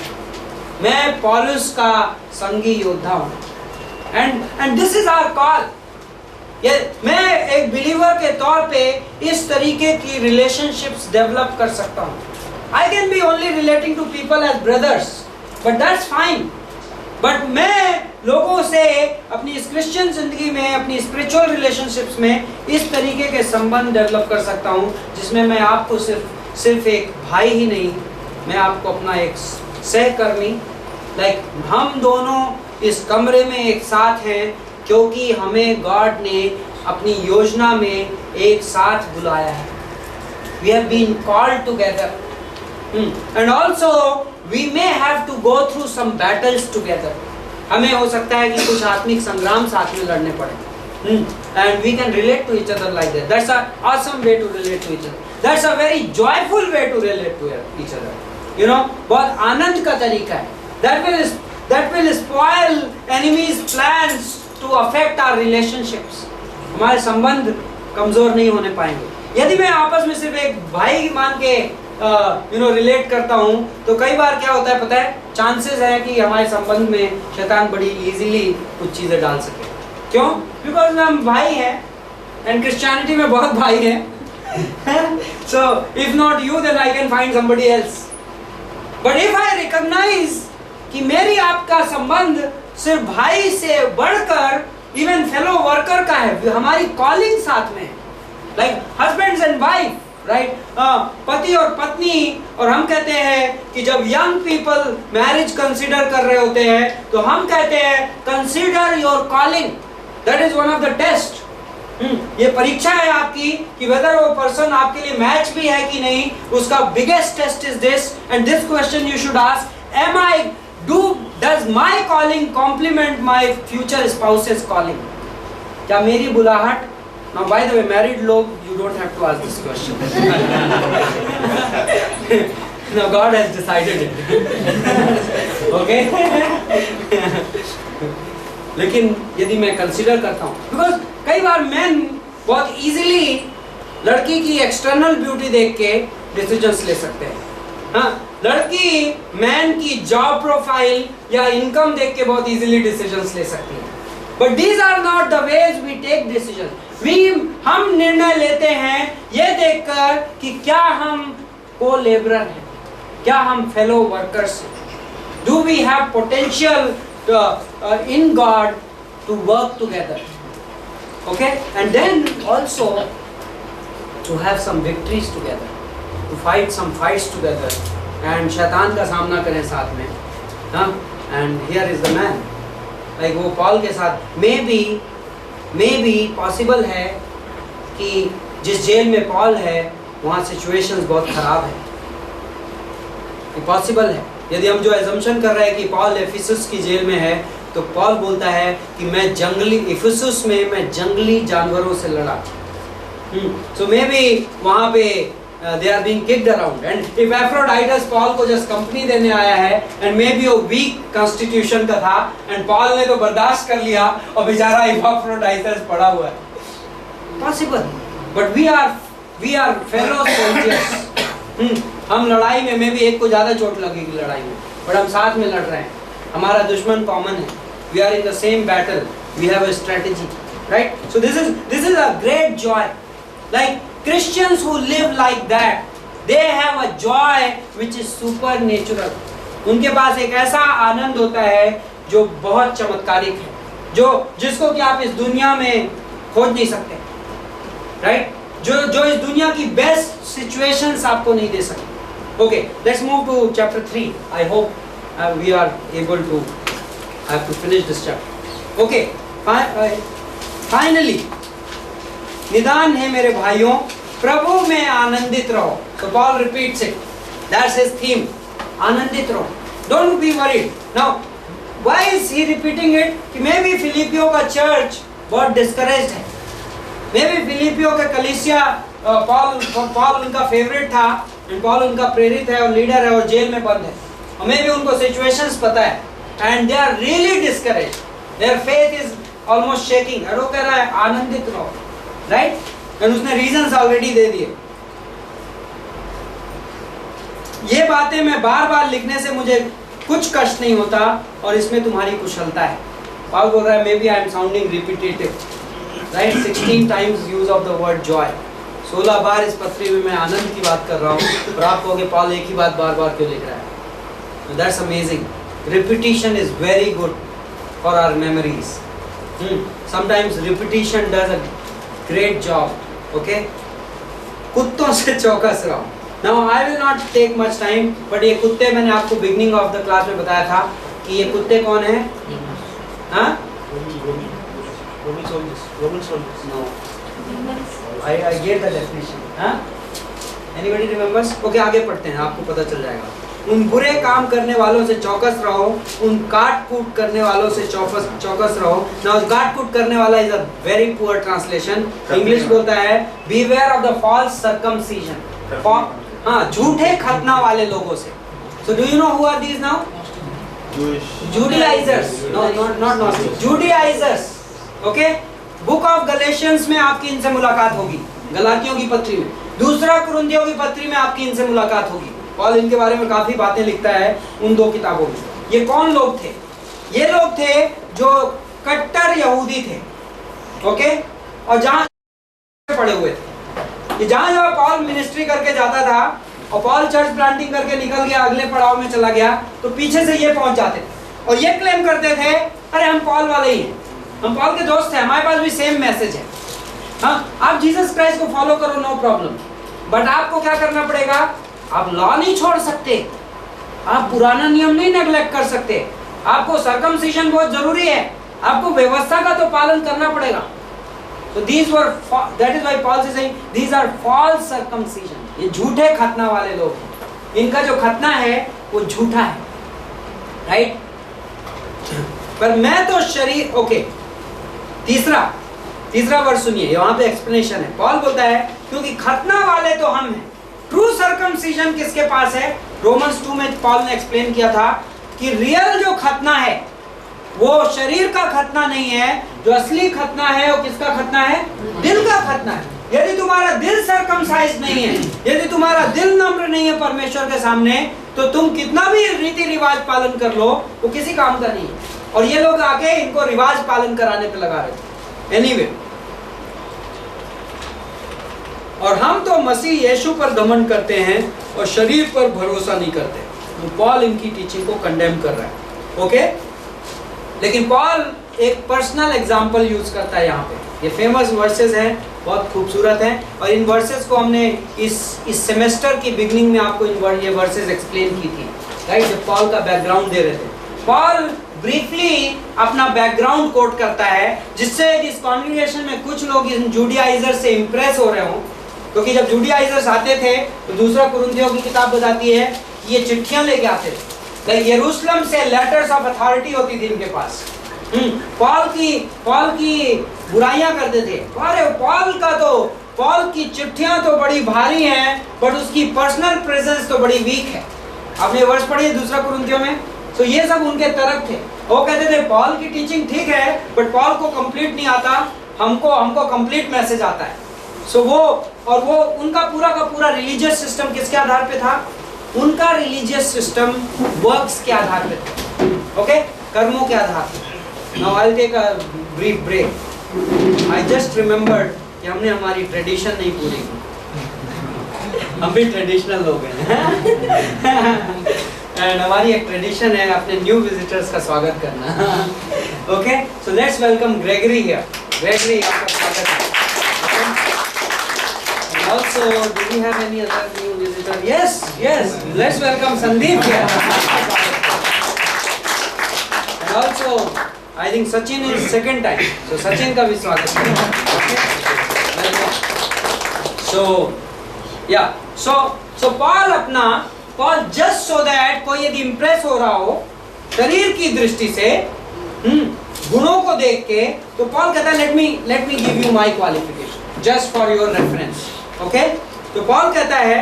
मैं पौलुस का संगी योद्धा हूँ, and this is our call. ये मैं एक believer के तौर पे इस तरीके की रिलेशनशिप्स डेवलप कर सकता हूँ. I can be only relating to people as brothers, but that's fine. But मैं लोगों से अपनी इस क्रिश्चियन जिंदगी में, अपनी स्पिरिचुअल रिलेशनशिप्स में इस तरीके के संबंध डेवलप कर सकता हूँ जिसमें मैं आपको सिर्फ एक भाई ही नहीं, मैं आपको अपना एक सहकर्मी, लाइक हम दोनों इस कमरे में एक साथ हैं क्योंकि हमें गॉड ने अपनी योजना में एक साथ बुलाया है. We have been called together, and also we may have to go through some battles together. हमें हो सकता है कि कुछ आत्मिक संग्राम साथ में लड़ने पड़े, and we can relate to each other like that. That's an awesome way to relate to each other. That's a very joyful way to relate to each other. You know, बहुत आनंद का तरीका है. That will spoil enemies' plans to affect our relationships. हमारे संबंध कमजोर नहीं होने पाएंगे यदि मैं आपस में सिर्फ एक भाई मान के रिलेट करता हूँ. तो कई बार क्या होता है पता है, चांसेस है कि हमारे संबंध में शैतान बड़ी इजीली कुछ चीजें डाल सके. क्यों? बिकॉज हम भाई हैं, एंड क्रिश्चियनिटी में बहुत भाई हैं. So if not you, then I can find somebody else. But if I recognize कि मेरी आपका संबंध सिर्फ भाई से बढ़कर इवन फेलो वर्कर का है, हमारी कॉलिंग साथ में, like husbands and wife, right? पति और पत्नी. और हम कहते हैं कि जब यंग पीपल मैरिज कंसीडर कर रहे होते हैं तो हम कहते हैं consider your calling. That is one of the test. ये परीक्षा है आपकी कि वेदर वो पर्सन आपके लिए मैच भी है कि नहीं. उसका biggest test is this, and this question you should ask, does my calling complement my future spouse's calling? क्या मेरी बुलाहट? Now by the way, married लोग, you don't have to ask this question. Now God has decided it. Okay? लेकिन यदि मैं consider करता हूँ, because कई बार man बहुत इजीली लड़की की एक्सटर्नल ब्यूटी देख के डिसीजंस ले सकते हैं. हाँ, लड़की मैन की जॉब प्रोफाइल या इनकम देख के बहुत इजीली डिसीजंस ले सकती है. But these are not the ways we take decision. हम निर्णय लेते हैं ये देखकर कि क्या हम को लेबरर हैं, क्या हम फेलो वर्कर्स हैं. Do we have potential in God to work together, okay, and then also to have some victories together, to fight some fights together, and शैतान का सामना करें साथ में. हाँ, and here is the man, like वो Paul के साथ maybe possible है कि जिस जेल में पॉल है वहाँ सिचुएशंस बहुत खराब है, ये पॉसिबल है। यदि हम जो एजम्पशन कर रहे हैं कि पॉल एफिसस की जेल में है, तो पॉल बोलता है कि मैं जंगली इफिसस में मैं जंगली जानवरों से लड़ा। सो मे बी वहाँ पे they are being kicked around, and if Epaphroditus Paul को जस्ट कंपनी देने आया है, and maybe वो weak constitution का था, and पॉल ने तो बर्दाश्त कर लिया और बेचारा Epaphroditus पड़ा हुआ है। Possible, but we are fellow soldiers. हम लड़ाई में मे भी एक को ज्यादा चोट लगेगी लड़ाई में, but हम साथ में लड़ रहे हैं, हमारा दुश्मन कॉमन है। We are in the same battle. We have a strategy, right? So this is a great joy. Like Christians who live like that, they have a joy which is supernatural. उनके पास एक ऐसा आनंद होता है जो बहुत चमत्कारिक है, जिसको कि आप इस दुनिया में खोज नहीं सकते, राइट? जो इस दुनिया की बेस्ट सिचुएशंस आपको नहीं दे सकते। Okay, let's move to chapter 3. I hope we are able to have to finish this chapter. Okay, finally निदान है मेरे भाइयों, प्रभु में आनंदित रहो. So Paul repeats it. That's his theme. आनंदित रहो. Don't be worried. Now, why is he repeating it? कि maybe फिलिपियों का चर्च बहुत discouraged है. Maybe फिलिपियों के कलीसिया पॉल उनका फेवरेट था, and पॉल उनका प्रेरित है और लीडर है और जेल में बंद है. और maybe उनको situations पता है, and they are really discouraged. Their faith is almost shaking. और वो कह रहा है आनंदित रहो. राइट? और उसने रीजंस ऑलरेडी दे दिए. ये बातें मैं बार बार लिखने से मुझे कुछ कष्ट नहीं होता और इसमें तुम्हारी कुशलता है. पाउल बोल रहा है, maybe I am sounding repetitive, right? 16 times use of the word joy. 16 बार इस पत्री में मैं आनंद की बात कर रहा हूँ और आप कहोगे पॉल एक ही बात बार बार क्यों लिख रहा है? That's amazing. Repetition is very good for our memories. Sometimes repetition does a great job. Okay, कुत्तों से चौकस रहो. Now I will not take much time, but ये कुत्ते मैंने आपको beginning of the class में बताया था कि ये कुत्ते कौन हैं? हाँ? Roman soldiers. No. I get the definition. हाँ? Anybody remembers? Okay, आगे पढ़ते हैं, आपको पता चल जाएगा. उन बुरे काम करने वालों से चौकस रहो, उन काट कूट करने वालों से चौकस रहो. नाउ काट कूट करने वाला is a very poor translation. English बोलता है beware of the false circumcision. हाँ, झूठे खतना वाले लोगों से. So do you know who are these now? Judaizers. No, not not Judaizers. Okay, book of Galatians में आपकी इनसे मुलाकात होगी, गलातियों की पत्री में. दूसरा कुरिन्थियों की पत्री में आपकी इनसे मुलाकात होगी. पॉल इनके बारे में काफी बातें लिखता है उन दो किताबों में. ये कौन लोग थे? ये लोग थे जो कट्टर यहूदी थे. ओके, और जहां पड़े हुए थे. ये जहां पॉल मिनिस्ट्री करके जाता था और पॉल चर्च प्लांटिंग करके निकल गया, अगले पड़ाव में चला गया, तो पीछे से ये पहुंच जाते और ये क्लेम करते थे, अरे हम पॉल वाले ही हैं, हम पॉल के दोस्त हैं, हमारे पास भी सेम मैसेज है. हाँ, आप जीसस क्राइस्ट को फॉलो करो, नो प्रॉब्लम, बट आपको क्या करना पड़ेगा? आप लॉ नहीं छोड़ सकते, आप पुराना नियम नहीं नेग्लेक्ट कर सकते, आपको सर्कमसिजन बहुत जरूरी है, आपको व्यवस्था का तो पालन करना पड़ेगा. So these were, that is why Paul is saying these are false circumcision. ये झूठे खतना वाले लोग हैं. इनका जो खतना है वो झूठा है, राइट? पर मैं तो शरीर. ओके, तीसरा वर्ड सुनिए, वहां पे एक्सप्लेनेशन है. पॉल बोलता है क्योंकि खतना वाले तो हम हैं. ट्रू सर्कमसिजन किसके पास है? रोमन्स 2 में पॉल ने एक्सप्लेन किया था कि रियल जो खतना है वो शरीर का खतना नहीं है, जो असली खतना है वो किसका खतना है? दिल का खतना है. यदि तुम्हारा दिल सर्कमसाइज नहीं है, यदि तुम्हारा दिल नम्र नहीं है परमेश्वर के सामने, तो तुम कितना भी रीति रिवाज पालन कर लो, वो किसी काम का नहीं है. और ये लोग आके इनको रिवाज पालन कराने पे लगा रहे थे. एनीवे, और हम तो मसीह यीशु पर घमंड करते हैं और शरीर पर भरोसा नहीं करते. तो पॉल इनकी टीचिंग को कंडेम कर रहा है. ओके, लेकिन पॉल एक पर्सनल एग्जांपल यूज करता है यहाँ पे. ये फेमस वर्सेस हैं, बहुत खूबसूरत हैं, और इन वर्सेस को हमने इस सेमेस्टर की बिगनिंग में आपको ये वर्सेस एक्सप्लेन की थी, राइट? जब पॉल का बैकग्राउंड दे रहे थे. पॉल ब्रीफली अपना बैकग्राउंड कोट करता है, जिससे इस कॉन्ग्रेगेशन में कुछ लोग इन जुडियाइजर से इंप्रेस हो रहे हों. क्योंकि जब जुडियाइजर्स आते थे तो दूसरा कुरिन्थियों की किताब बताती है ये चिट्ठियां लेके आते थे। यरूशलेम से लेटर्स ऑफ अथॉरिटी होती थी इनके पास। पॉल की बुराइयां करते थे। अरे पॉल की चिट्ठियां तो बड़ी भारी हैं, बट उसकी पर्सनल प्रेजेंस तो बड़ी वीक है। आपने वर्ष पढ़ी दूसरा कुरिन्थियों में, तो ये सब उनके तर्क थे। वो कहते थे पॉल की टीचिंग ठीक है, बट पॉल को कंप्लीट नहीं आता, हमको कंप्लीट मैसेज आता है। सो वो उनका पूरा का पूरा रिलीजियस सिस्टम किसके आधार पे था? उनका रिलीजियस सिस्टम वर्क्स के आधार पे था। ओके, कर्मों के आधार पे। Now I will take a brief break. I just remembered कि हमने हमारी ट्रेडिशन नहीं पूरी की। हम भी ट्रेडिशनल लोग हैं। एंड हमारी एक ट्रेडिशन है अपने न्यू विजिटर्स का स्वागत करना। Okay, so let's welcome Gregory here. Gregory, आपका स्वागत है। Also, do we have any other new visitor? Yes, let's welcome Sandeep here. And also, I think Sachin is second time, so Sachin का भी स्वागत है। So yeah, so Paul just so that कोई यदि impress हो रहा हो शरीर की दृष्टि से, गुणों को देख के, तो Paul कहता है let me give you my qualification just for your reference. Okay, तो पॉल कहता है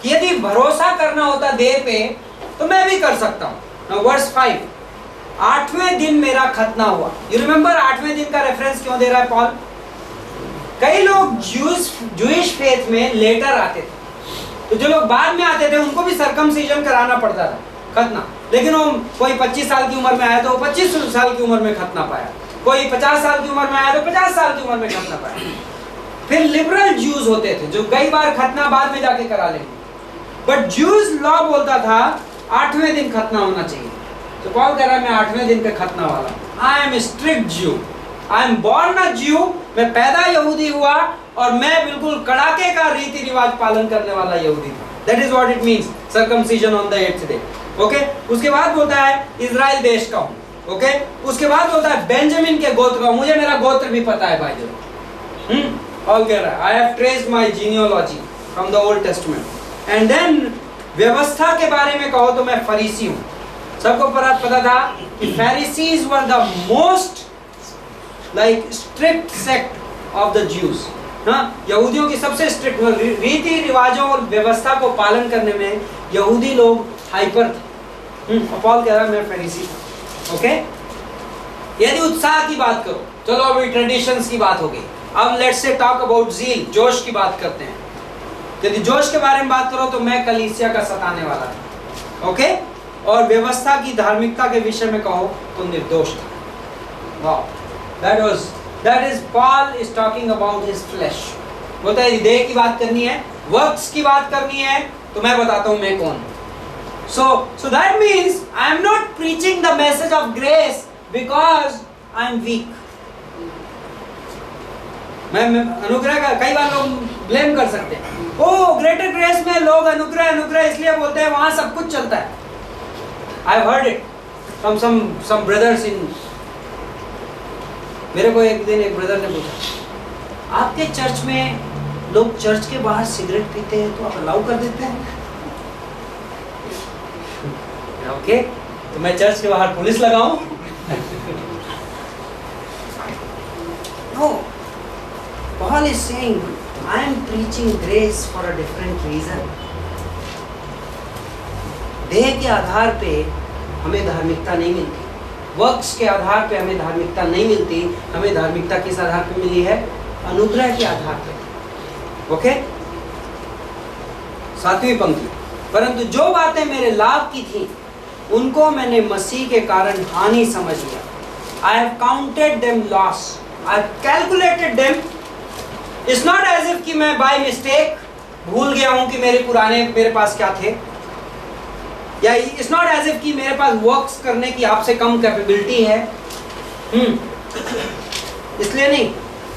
कि यदि भरोसा करना होता देह पे तो मैं भी कर सकता हूँ। नाउ वर्स 5, 8वें दिन मेरा खतना हुआ। यू रिमेंबर 8वें दिन का रेफरेंस क्यों दे रहा है पॉल? कई लोग जूइश फेथ में लेटर आते थे, तो जो लोग बाद में आते थे उनको भी सर्कमसिजन कराना पड़ता था, खतना। लेकिन वो कोई 25 साल की उम्र में आया तो 25 साल की उम्र में खतना पाया, कोई 50 साल की उम्र में आया तो 50 साल की उम्र में खतना पाया। फिर लिबरल ज्यूज होते थे जो कई बार खतना बाद में जाके करा लेंगे, बट ज्यूज लॉ बोलता था 8वें दिन खतना होना चाहिए। तो पॉल कह रहा है मैं 8वें दिन पे खतना वाला। आई एम स्ट्रिक्ट ज्यू, आई एम बॉर्न अ ज्यू, मैं पैदा यहूदी हुआ और मैं बिल्कुल कड़ाके का रीति रिवाज पालन करने वाला यहूदी था। That is what it means circumcision on the 8th day. Okay, उसके बाद बोलता है इजराइल देश का हूँ। ओके, उसके बाद बोलता है बेंजामिन के गोत्र का। मुझे मेरा गोत्र भी पता है भाई जो। Paul कह रहा है I have traced my genealogy from the Old Testament. And then व्यवस्था के बारे में कहो तो मैं फरीसी हूँ। सबको पता था कि Pharisees were the most strict sect of the Jews. हाँ, यहूदियों की सबसे स्ट्रिक्ट रीति रिवाजों और व्यवस्था को पालन करने में यहूदी लोग हाइपर थे। पॉल कह रहा है मैं फरीसी था। ओके, यदि उत्साह की बात करो, चलो अभी ट्रेडिशंस की बात हो गई, अब let's say talk about zeal, जोश की बात करते हैं। यदि जोश के बारे में बात करो तो मैं कलीसिया का सताने वाला था। ओके, और व्यवस्था की धार्मिकता के विषय में कहो तो निर्दोष था। Wow, that is Paul is talking about his flash. बोलता है देह की बात करनी है, वर्क्स की बात करनी है, तो मैं बताता हूँ मैं कौन हूँ। So that means I am not preaching the message of grace because I am weak. मैं अनुग्रह का कई बार लोग ब्लेम कर सकते हैं, ओ ग्रेटर ग्रेस में लोग अनुग्रह इसलिए बोलते हैं वहां सब कुछ चलता है। I have heard it from some brothers in. मेरे को एक दिन एक ब्रदर ने पूछा आपके चर्च में लोग चर्च के बाहर सिगरेट पीते हैं तो आप अलाउ कर देते हैं? ओके, तो मैं चर्च के बाहर पुलिस लगाऊं? No, Paul is saying, I am preaching grace for a different reason. देह के आधार पे हमें धार्मिकता नहीं मिलती, वर्क्स के आधार पे हमें धार्मिकता नहीं मिलती। हमें धार्मिकता किस आधार पे मिली है? अनुग्रह के आधार पे। ओके, 7वीं पंक्ति, परंतु जो बातें मेरे लाभ की थी उनको मैंने मसीह के कारण हानि समझ लिया। I have counted them loss. I have calculated them. It's not as if कि मैं by mistake भूल गया हूँ कि मेरे पास क्या थे, या it's not as if कि मेरे पास वर्क्स करने की आपसे कम कैपेबिलिटी है। इसलिए नहीं,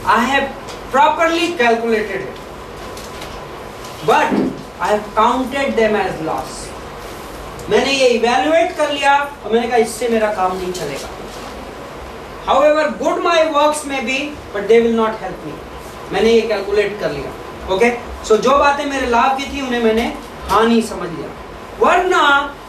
I have properly calculated it, but I have counted them as loss. मैंने ये इवैल्यूएट कर लिया और मैंने कहा इससे मेरा काम नहीं चलेगा। However good my works may be, but they will not help me. मैंने ये कैलकुलेट कर लिया। ओके, सो जो बातें मेरे लाभ की थी उन्हें मैंने हानि समझ लिया। वरना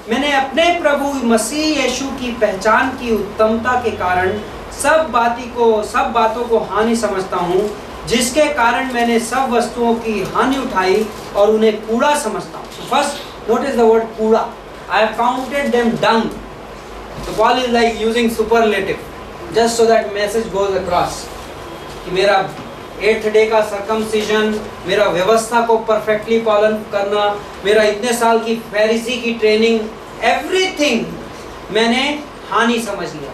मैंने अपने प्रभु मसीह यीशु की पहचान की उत्तमता के कारण सब बातों को हानि समझता हूँ, जिसके कारण मैंने सब वस्तुओं की हानि उठाई और उन्हें कूड़ा समझता हूँ. So first notice the word कूड़ा. I have counted them dung. So Paul is like using superlative just so that message goes across. कि मेरा 8th डे का सर्कमसिजन, मेरा व्यवस्था को परफेक्टली पालन करना, मेरा इतने साल की फैरिसी की ट्रेनिंग, एवरीथिंग मैंने हानि समझ लिया.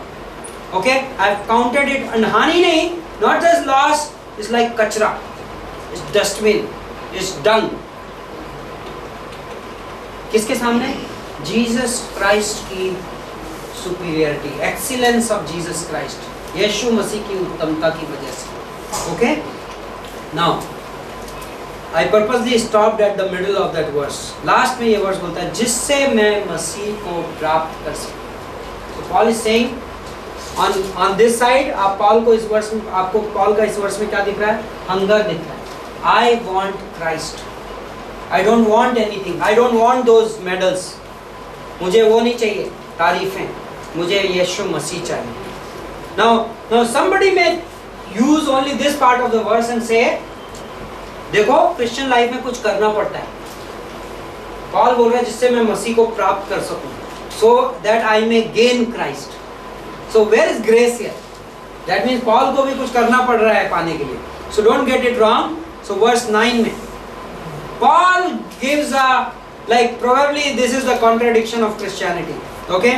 Okay, I have counted it. And हानि नहीं, not just loss, it's like कचरा, इट्स डस्टबिन, इट्स डंग. किसके सामने? जीसस क्राइस्ट की superiority, excellence of Jesus Christ, Yeshu Masih की उत्तमता की वजह से. Okay? Now, I purposely stopped at the middle of that verse. Last में ये वर्स बोलता है जिससे मैं मसीह को प्राप्त कर सकूं. So Paul is saying on this side, आप पॉल को इस वर्स में, आपको पॉल का इस वर्स में क्या दिख रहा है? हंगर दिख रहा है. I want Christ. I don't want anything. I don't want those medals. मुझे वो नहीं चाहिए, तारीफें. मुझे यीशु मसीह चाहिए. Now somebody may use only this part of the verse and say, देखो क्रिश्चियन लाइफ में कुछ करना पड़ता है. पॉल बोल रहा है जिससे मैं मसीह को प्राप्त कर सकूं, so that I may gain Christ. So where is grace here? That means Paul को भी कुछ करना पड़ रहा है पाने के लिए. So don't get it wrong. So verse 9 में Paul gives a, like probably this is the contradiction of Christianity. Okay?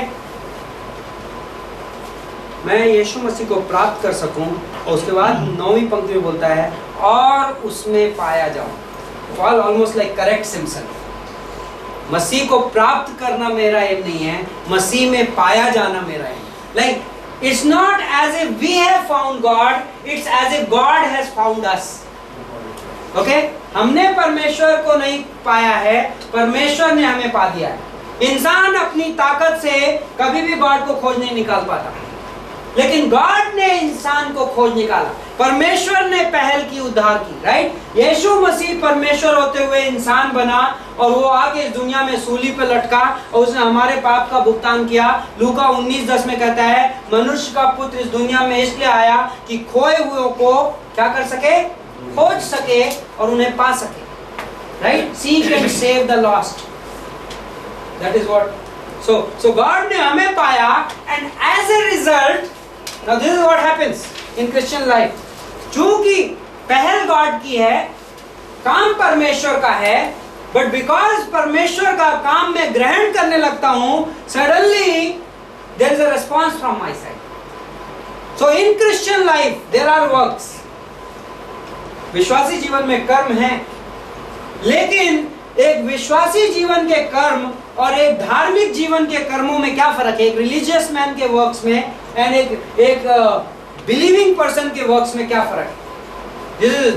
मैं यीशु मसीह को प्राप्त कर सकूं, और उसके बाद 9वीं पंक्ति में बोलता है और उसमें पाया जाऊं. Paul almost like corrects himself. मसीह को प्राप्त करना मेरा एम नहीं है, मसीह में पाया जाना मेरा M. Like it's not as if we have found God, it's as if God has found us. Okay? हमने परमेश्वर को नहीं पाया है, परमेश्वर ने हमें पा दिया है. इंसान अपनी ताकत से कभी भी गॉड को खोज नहीं निकाल पाता, लेकिन गॉड ने इंसान को खोज निकाला. परमेश्वर ने पहल की, उद्धार की. राइट? यीशु मसीह परमेश्वर होते हुए इंसान बना और वो आके इस दुनिया में सूली पे लटका और उसने हमारे पाप का भुगतान किया. लूका 19:10 में कहता है मनुष्य का पुत्र इस दुनिया में इसलिए आया कि खोए हुए को क्या कर सके? खोज सके और उन्हें पा सके. Right? Seek and save the lost. That is what. So God ने हमें पाया, and as a result, now this is what happens in Christian life. चूंकि पहल गॉड की है, काम परमेश्वर का है, but because परमेश्वर का काम मैं ग्रहण करने लगता हूं, suddenly there is a response from my side. So in Christian life there are works. विश्वासी जीवन में कर्म है, लेकिन एक विश्वासी जीवन के कर्म और एक धार्मिक जीवन के कर्मों में क्या फर्क है? एक रिलीजियस मैन के वर्क्स में एंड एक बिलीविंग पर्सन के वर्क्स में क्या फर्क है?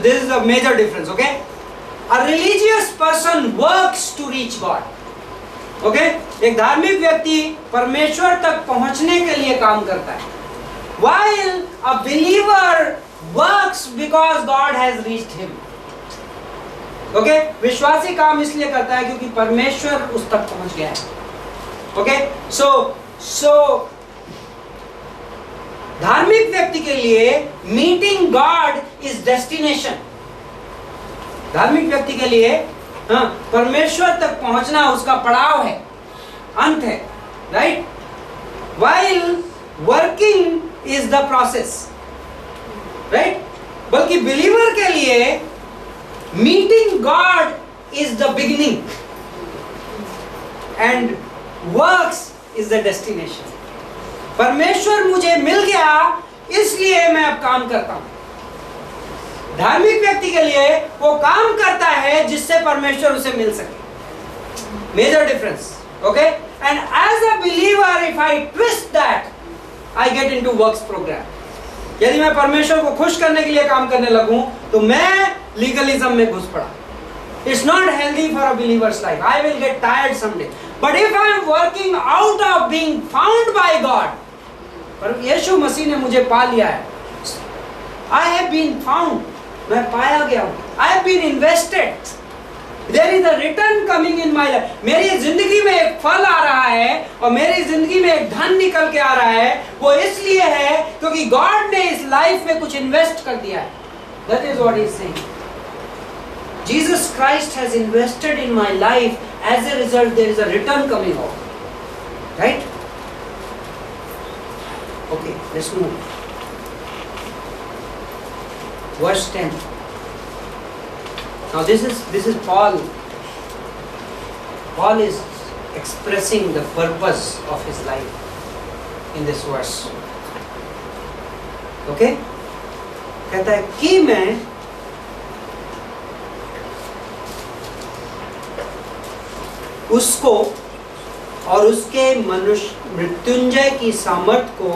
This is a major difference. Okay? A religious person works to reach God. Okay? एक धार्मिक व्यक्ति परमेश्वर तक पहुंचने के लिए काम करता है, while a believer works because God has reached him. Okay? विश्वासी काम इसलिए करता है क्योंकि परमेश्वर उस तक पहुंच गया है. ओके? सो धार्मिक व्यक्ति के लिए मीटिंग गॉड इज डेस्टिनेशन. धार्मिक व्यक्ति के लिए परमेश्वर तक पहुंचना उसका पड़ाव है, अंत है. Right? While working is the process. Right? बल्कि बिलीवर के लिए meeting God is the beginning and works is the destination. परमेश्वर मुझे मिल गया इसलिए मैं अब काम करता हूं. धार्मिक व्यक्ति के लिए वो काम करता है जिससे परमेश्वर उसे मिल सके. Major difference. Okay? And as a believer if I twist that I get into works program. यदि मैं परमेश्वर को खुश करने के लिए काम करने लगूं तो मैं लीगलिज्म में घुस पड़ा. It's not healthy for a believer's life. I will get tired someday. But if I am working out of being found by God, पर यीशु मसीह ने मुझे पा लिया है. I have been found. मैं पाया गया हूं. I have been invested. There is a return coming in my life. मेरी जिंदगी में एक फल आ रहा है और मेरी जिंदगी में एक धन निकल के आ रहा है, वो इसलिए है क्योंकि गॉड ने इस लाइफ में कुछ इन्वेस्ट कर दिया है. That is what he is saying. Jesus Christ has invested in my life. As a result, there is a return coming out. Right? Okay, let's move. Verse 10. Now this is Paul. Paul is expressing the purpose of his life in this verse. Okay? कहता है कि मैं उसको और उसके मनुष्य मृत्युंजय की सामर्थ को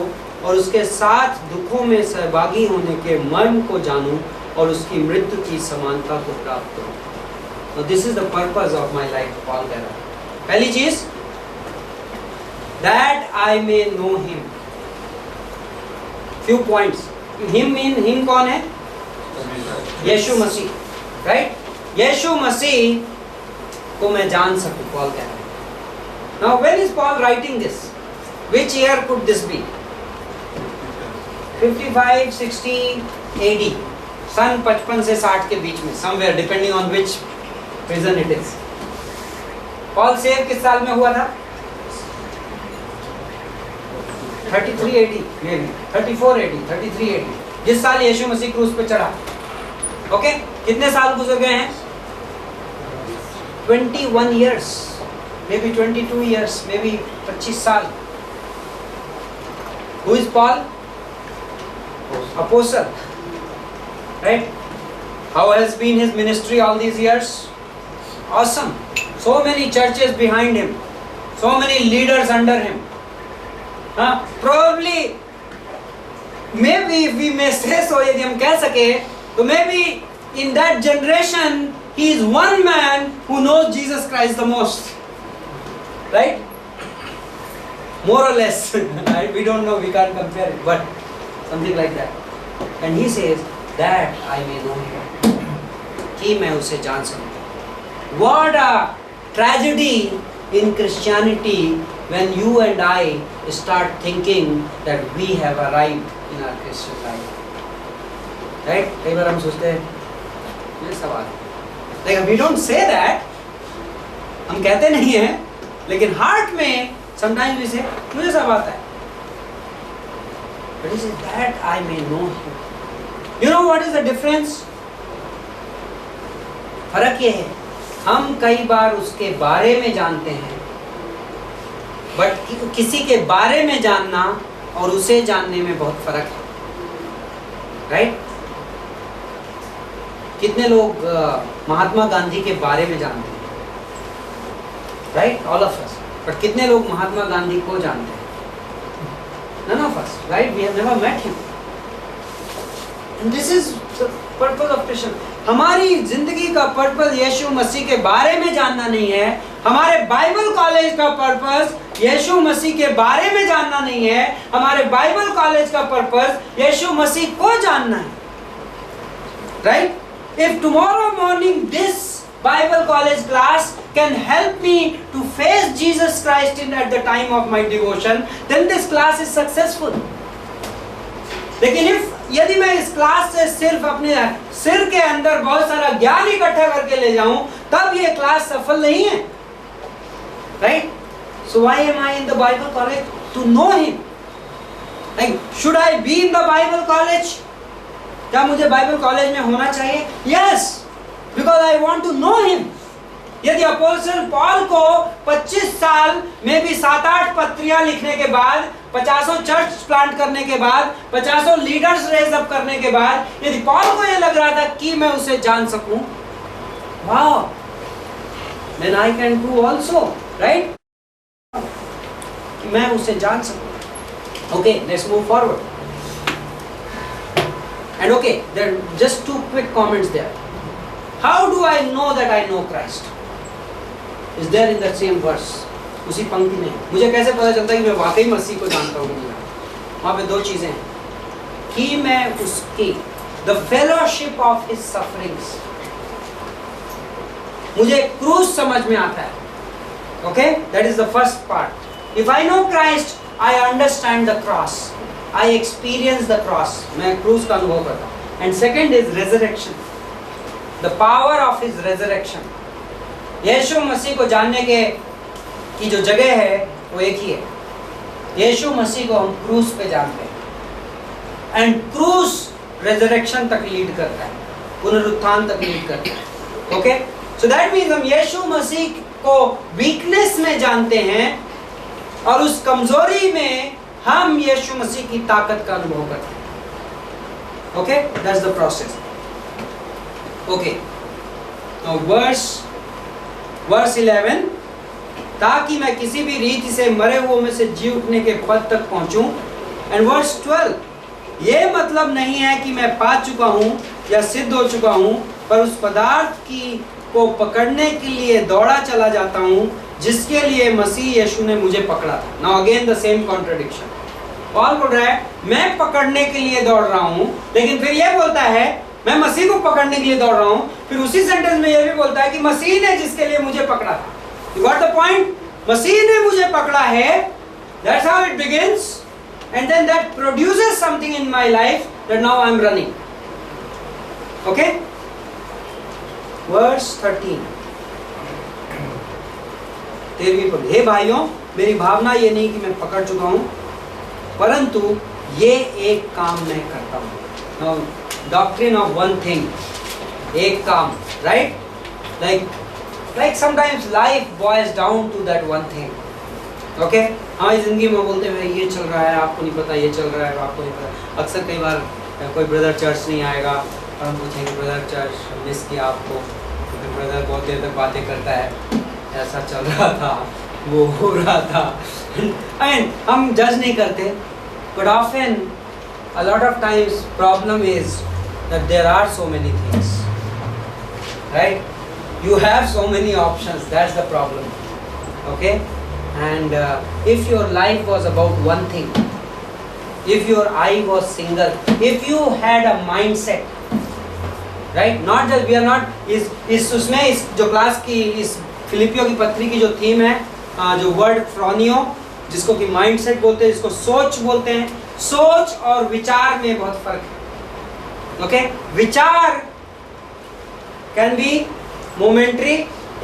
और उसके साथ दुखों में सहभागी होने के मर्म को जानूं और उसकी मृत्यु की समानता को प्राप्त करूं. Now this is the purpose of my life, Paul कह रहा है. पहली चीज, that I may know him. Few points. Him कौन है? यीशु मसीह. Right? यीशु मसीह को मैं जान सकूं, Paul कह रहा है. Now when is Paul writing this? Which year could this be? 55, 60 AD. सन 55 से 60 के बीच में, somewhere depending on which reason it is. Paul save किस साल में हुआ था? 33 AD, maybe 34 AD, 33 AD. जिस साल यीशु मसीह क्रूस पे चढ़ा. ओके, कितने साल गुजर गए हैं? 21 years, maybe 22 years, maybe 25 साल. Who is Paul? Apostle. Right? How has been his ministry all these years? Awesome. So many churches behind him. So many leaders under him. Probably, maybe if we may say so, यदि हम कह सके, तो maybe in that generation he is one man who knows Jesus Christ the most. Right? More or less. Right? We don't know, we can't compare it, but something like that. And he says that I may know him. कि मैं उसे जान सकूं. What a tragedy in Christianity when you and I start thinking that we have arrived in our Christian life. Right? कई बार हम सोचते हैं ये सवाल. Like we don't say that. हम कहते नहीं हैं, लेकिन heart में sometimes we say मुझे सब आता है. But he says that I may know him. You know what is the difference? फर्क ये है, हम कई बार उसके बारे में जानते हैं, बट किसी के बारे में जानना और उसे जानने में बहुत फर्क है. राइट? कितने लोग महात्मा गांधी के बारे में जानते हैं? Right? All of us. But कितने लोग महात्मा गांधी को जानते हैं? None of us. Right? We have never met him. And this is the purpose of Christian. हमारी जिंदगी का पर्पस यीशु मसीह के बारे में जानना नहीं है. हमारे बाइबल कॉलेज का पर्पस यीशु मसीह के बारे में जानना नहीं है. हमारे बाइबल कॉलेज का पर्पस यीशु मसीह को जानना है. Right? If tomorrow morning this Bible college class can help me to face Jesus Christ at the time of my devotion, then this class is successful. लेकिन यदि मैं इस क्लास से सिर्फ अपने सिर के अंदर बहुत सारा ज्ञान इकट्ठा करके ले जाऊं, तब ये क्लास सफल नहीं है. Right? So why am I in the Bible college? To know him. Like, should I be in the Bible college? क्या मुझे बाइबल कॉलेज में होना चाहिए? Yes, because I want to know him. यदि अपोस्टल पॉल को 25 साल में भी 7-8 पत्रियां लिखने के बाद, 50 चर्च प्लांट करने के बाद, 50 लीडर्स रेज अप करने के बाद, यदि पॉल को यह लग रहा था कि मैं उसे जान सकूं, वाह, then I can do also, right? कि मैं उसे जान सकूं. Okay, let's move forward. And okay, there are just 2 quick comments there. How do I know that I know Christ? Is there in that same verse? उसी पंक्ति में. मुझे कैसे पता चलता है कि मैं वाकई मसीह को जानता हूँ? वहाँ पे 2 चीजें हैं. कि मैं उसकी the fellowship of his sufferings. मुझे क्रूस समझ में आता है. Okay, that is the first part. If I know Christ, I understand the cross, I experience the cross. मैं क्रूस का अनुभव करता हूँ. And second is resurrection, the power of his resurrection. Yeshu Masih को जानने के की जो जगह है वो एक ही है. यीशु मसीह को हम क्रूस पे जानते हैं. एंड क्रूस रेजरेक्शन तक लीड करता है, पुनरुत्थान तक लीड करता है. ओके, सो दैट मीन्स हम यीशु मसीह को वीकनेस में जानते हैं और उस कमजोरी में हम यीशु मसीह की ताकत का अनुभव करते हैं. Okay, that's the process. Okay, now verse 11, ताकि मैं किसी भी रीति से मरे हुओं में से जी उठने के पद तक पहुंचूं. एंड वर्स 12, ये मतलब नहीं है कि मैं पा चुका हूं या सिद्ध हो चुका हूं, पर उस पदार्थ को पकड़ने के लिए दौड़ा चला जाता हूं जिसके लिए मसीह यीशु ने मुझे पकड़ा था. Now again the same contradiction. Paul बोल रहा है मैं पकड़ने के लिए दौड़ रहा हूं, लेकिन फिर ये बोलता है मैं मसीह को पकड़ने के लिए दौड़ रहा हूं. फिर उसी सेंटेंस में ये भी बोलता है कि मसीह ने जिसके लिए मुझे पकड़ा था. You got the point? मसीह ने मुझे पकड़ा है. That's how it begins, and then that produces something in my life that now I'm running. Okay? Verse 13. 13वीं पद. हे भाइयों, मेरी भावना ये नहीं कि मैं पकड़ चुका हूं, परंतु ये एक काम मैं करता हूं. Now, doctrine of one thing. एक काम, right? Like sometimes life boils down to that one thing. Okay? हमारी जिंदगी में बोलते हैं ये चल रहा है, आपको नहीं पता, ये चल रहा है, आपको नहीं पता. अक्सर कई बार कोई ब्रदर चर्च नहीं आएगा और हम पूछेंगे ब्रदर चर्च मिस किया आपको. तो ब्रदर बहुत देर तक बातें करता है, ऐसा चल रहा था, वो हो रहा था. एंड हम जज नहीं करते, but often a lot of times problem is that there are so many things, right? You have so many options. That's the problem. Okay? And if your life was about one thing, if your eye was single, if you had a mindset, right? Not just we are not इस उसमें इस जो class की इस फिलिपियों की पत्री की जो थीम है, जो वर्ड फ्रोनियो, जिसको कि माइंडसेट बोलते हैं, जिसको सोच बोलते हैं. सोच और विचार में बहुत फर्क है. ओके, विचार कैन बी मोमेंटरी,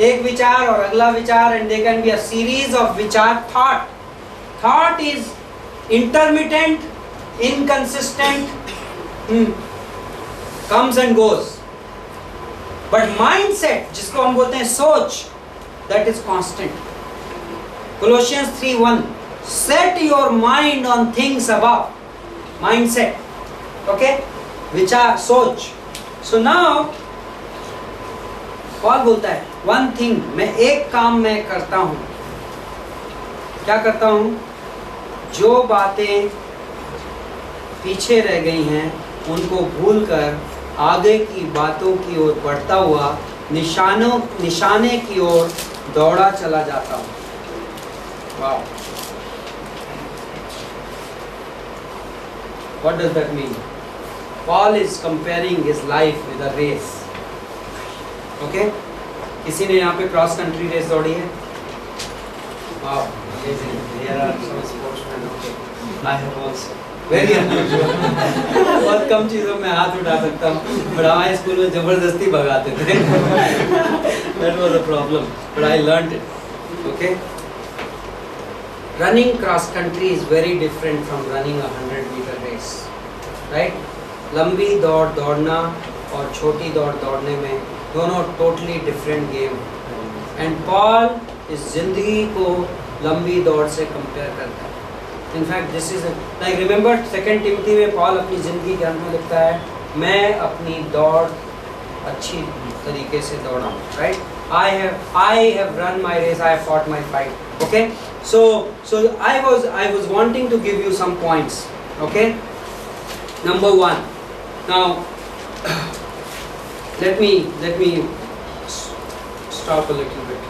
एक विचार और अगला विचार, and they can be a series of विचार. Thought is intermittent, inconsistent, comes and goes. But mindset, जिसको हम बोलते हैं सोच, that is constant. Colossians 3:1, set your mind on things above. Mindset. Okay? विचार, सोच. So now Paul बोलता है one thing, मैं एक काम मैं करता हूँ. क्या करता हूँ? जो बातें पीछे रह गई हैं उनको भूलकर आगे की बातों की ओर बढ़ता हुआ निशाने की ओर दौड़ा चला जाता हूँ. Wow. What does that mean? Paul is comparing his life with a race. Okay? किसी ने यहाँ पे क्रॉस कंट्री रेस दौड़ी है? Wow, amazing. There are some sportsmen. Okay, I have also. Very unusual. बहुत कम चीज़ों में हाथ उठा सकता हूँ, but हमारे स्कूल में जबरदस्ती भगाते थे. That was a problem, but I learned it. Okay? Running cross country is very different from running a 100-meter race, right? लंबी दौड़ दौड़ना और छोटी दौड़ दौड़ने में दोनों totally different game. And Paul इस जिंदगी को लंबी दौड़ से compare करता है. In fact, this is like remember 2 Timothy में Paul अपनी जिंदगी के अंत में लिखता है, मैं अपनी दौड़ अच्छी तरीके से दौड़ा हूँ, right? I have run my race, I have fought my fight. Okay? So I was wanting to give you some points. Okay? Number 1. Now let me stop a little bit.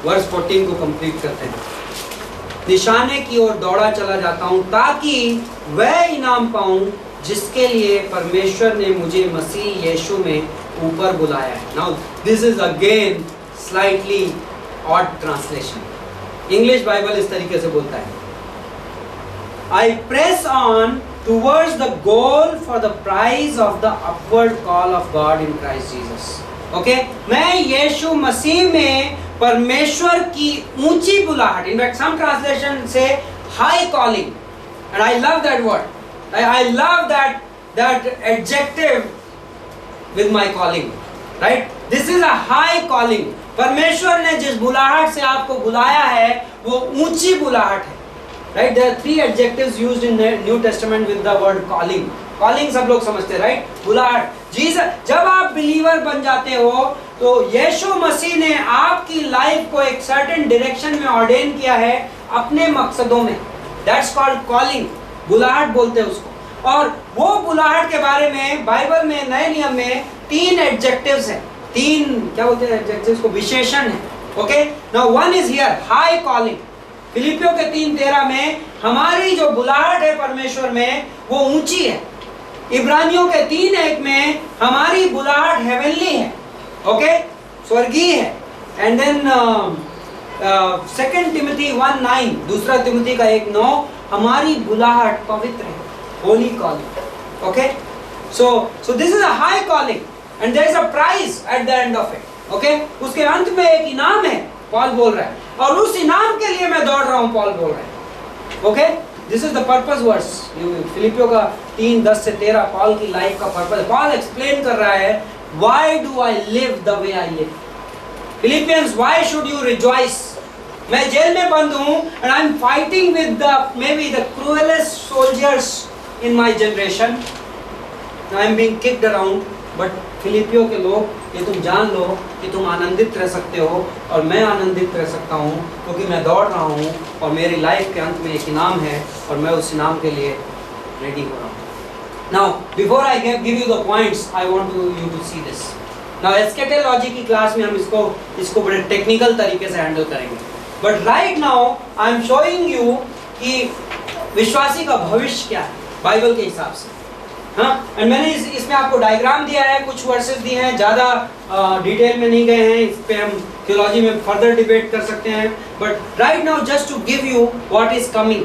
Verse 14 को complete करते हैं. निशाने की ओर दौड़ा चला जाता हूँ ताकि वह इनाम पाऊं जिसके लिए परमेश्वर ने मुझे मसीह यीशु में ऊपर बुलाया है। Now this is again slightly odd translation. English Bible इस तरीके से बोलता है, I press on towards the goal for the prize of the upward call of God in Christ Jesus. Okay? मैं यीशु मसीह में परमेश्वर की ऊंची बुलाहट, in fact some translation say high calling, and I love that word. I love that adjective with my calling. Right? This is a high calling. परमेश्वर ने जिस बुलाहट से आपको बुलाया है वो ऊंची बुलाहट है। Right? There are 3 adjectives used in the New Testament with the word calling. Calling सब लोग समझते हैं, right? बुलाहट। जीसस, जब आप बिलीवर बन जाते हो तो यीशु मसीह ने आपकी लाइफ को एक सर्टेन डायरेक्शन में ऑर्डेन किया है अपने मकसदों में। That's called calling. बुलाहट बोलते हैं उसको। और वो बुलाहट के बारे में बाइबल में नए नियम में 3 एडजेक्टिव्स हैं। 3 क्या बोलते हैं एडजेक्टिव्स को? विशेषण है। Okay, now one is here high calling. फिलिपियों के 3:13 में हमारी जो बुलाहट है परमेश्वर में वो ऊंची है। इब्रानियों के 3:1 में हमारी बुलाहट हेवनली है, ओके, स्वर्गीय है। एंड देन 2 तिमोथी 1:9, दूसरा तिमोथी का 1:9, हमारी बुलाहट पवित्र है, holy calling. Okay, so this is a high calling and there is a prize at the end of it. Okay, उसके अंत में एक इनाम है, पॉल बोल रहा है, और उस इनाम के लिए मैं दौड़ रहा हूं, पॉल बोल रहा है। Okay, this is the purpose verse. फिलिपियों का 3:10-13 पॉल की लाइफ का पर्पस। पॉल एक्सप्लेन कर रहा है why do I live the way I live. Philippians, why should you rejoice? मैं जेल में बंद हूं and I am fighting with the maybe the cruellest soldiers in my generation. I am being kicked around, but फिलिपियों के लोग, ये तुम जान लो कि तुम आनंदित रह सकते हो और मैं आनंदित रह सकता हूँ, क्योंकि मैं दौड़ रहा हूँ और मेरी लाइफ के अंत में एक इनाम है और मैं उस इनाम के लिए रेडी हो रहा हूँ। Now before I give you the points, I want you to see this. Now eschatology की क्लास में हम इसको बड़े टेक्निकल तरीके से हैंडल करेंगे, but right now I am showing you कि विश्वासी का भविष्य क्या है बाइबल के हिसाब से। हाँ, एंड मैंने इसमें आपको डायग्राम दिया है, कुछ वर्सेस दिए हैं, ज़्यादा डिटेल में नहीं गए हैं, इस पे हम थियोलॉजी में फर्दर डिबेट कर सकते हैं, but right now just to give you what is coming,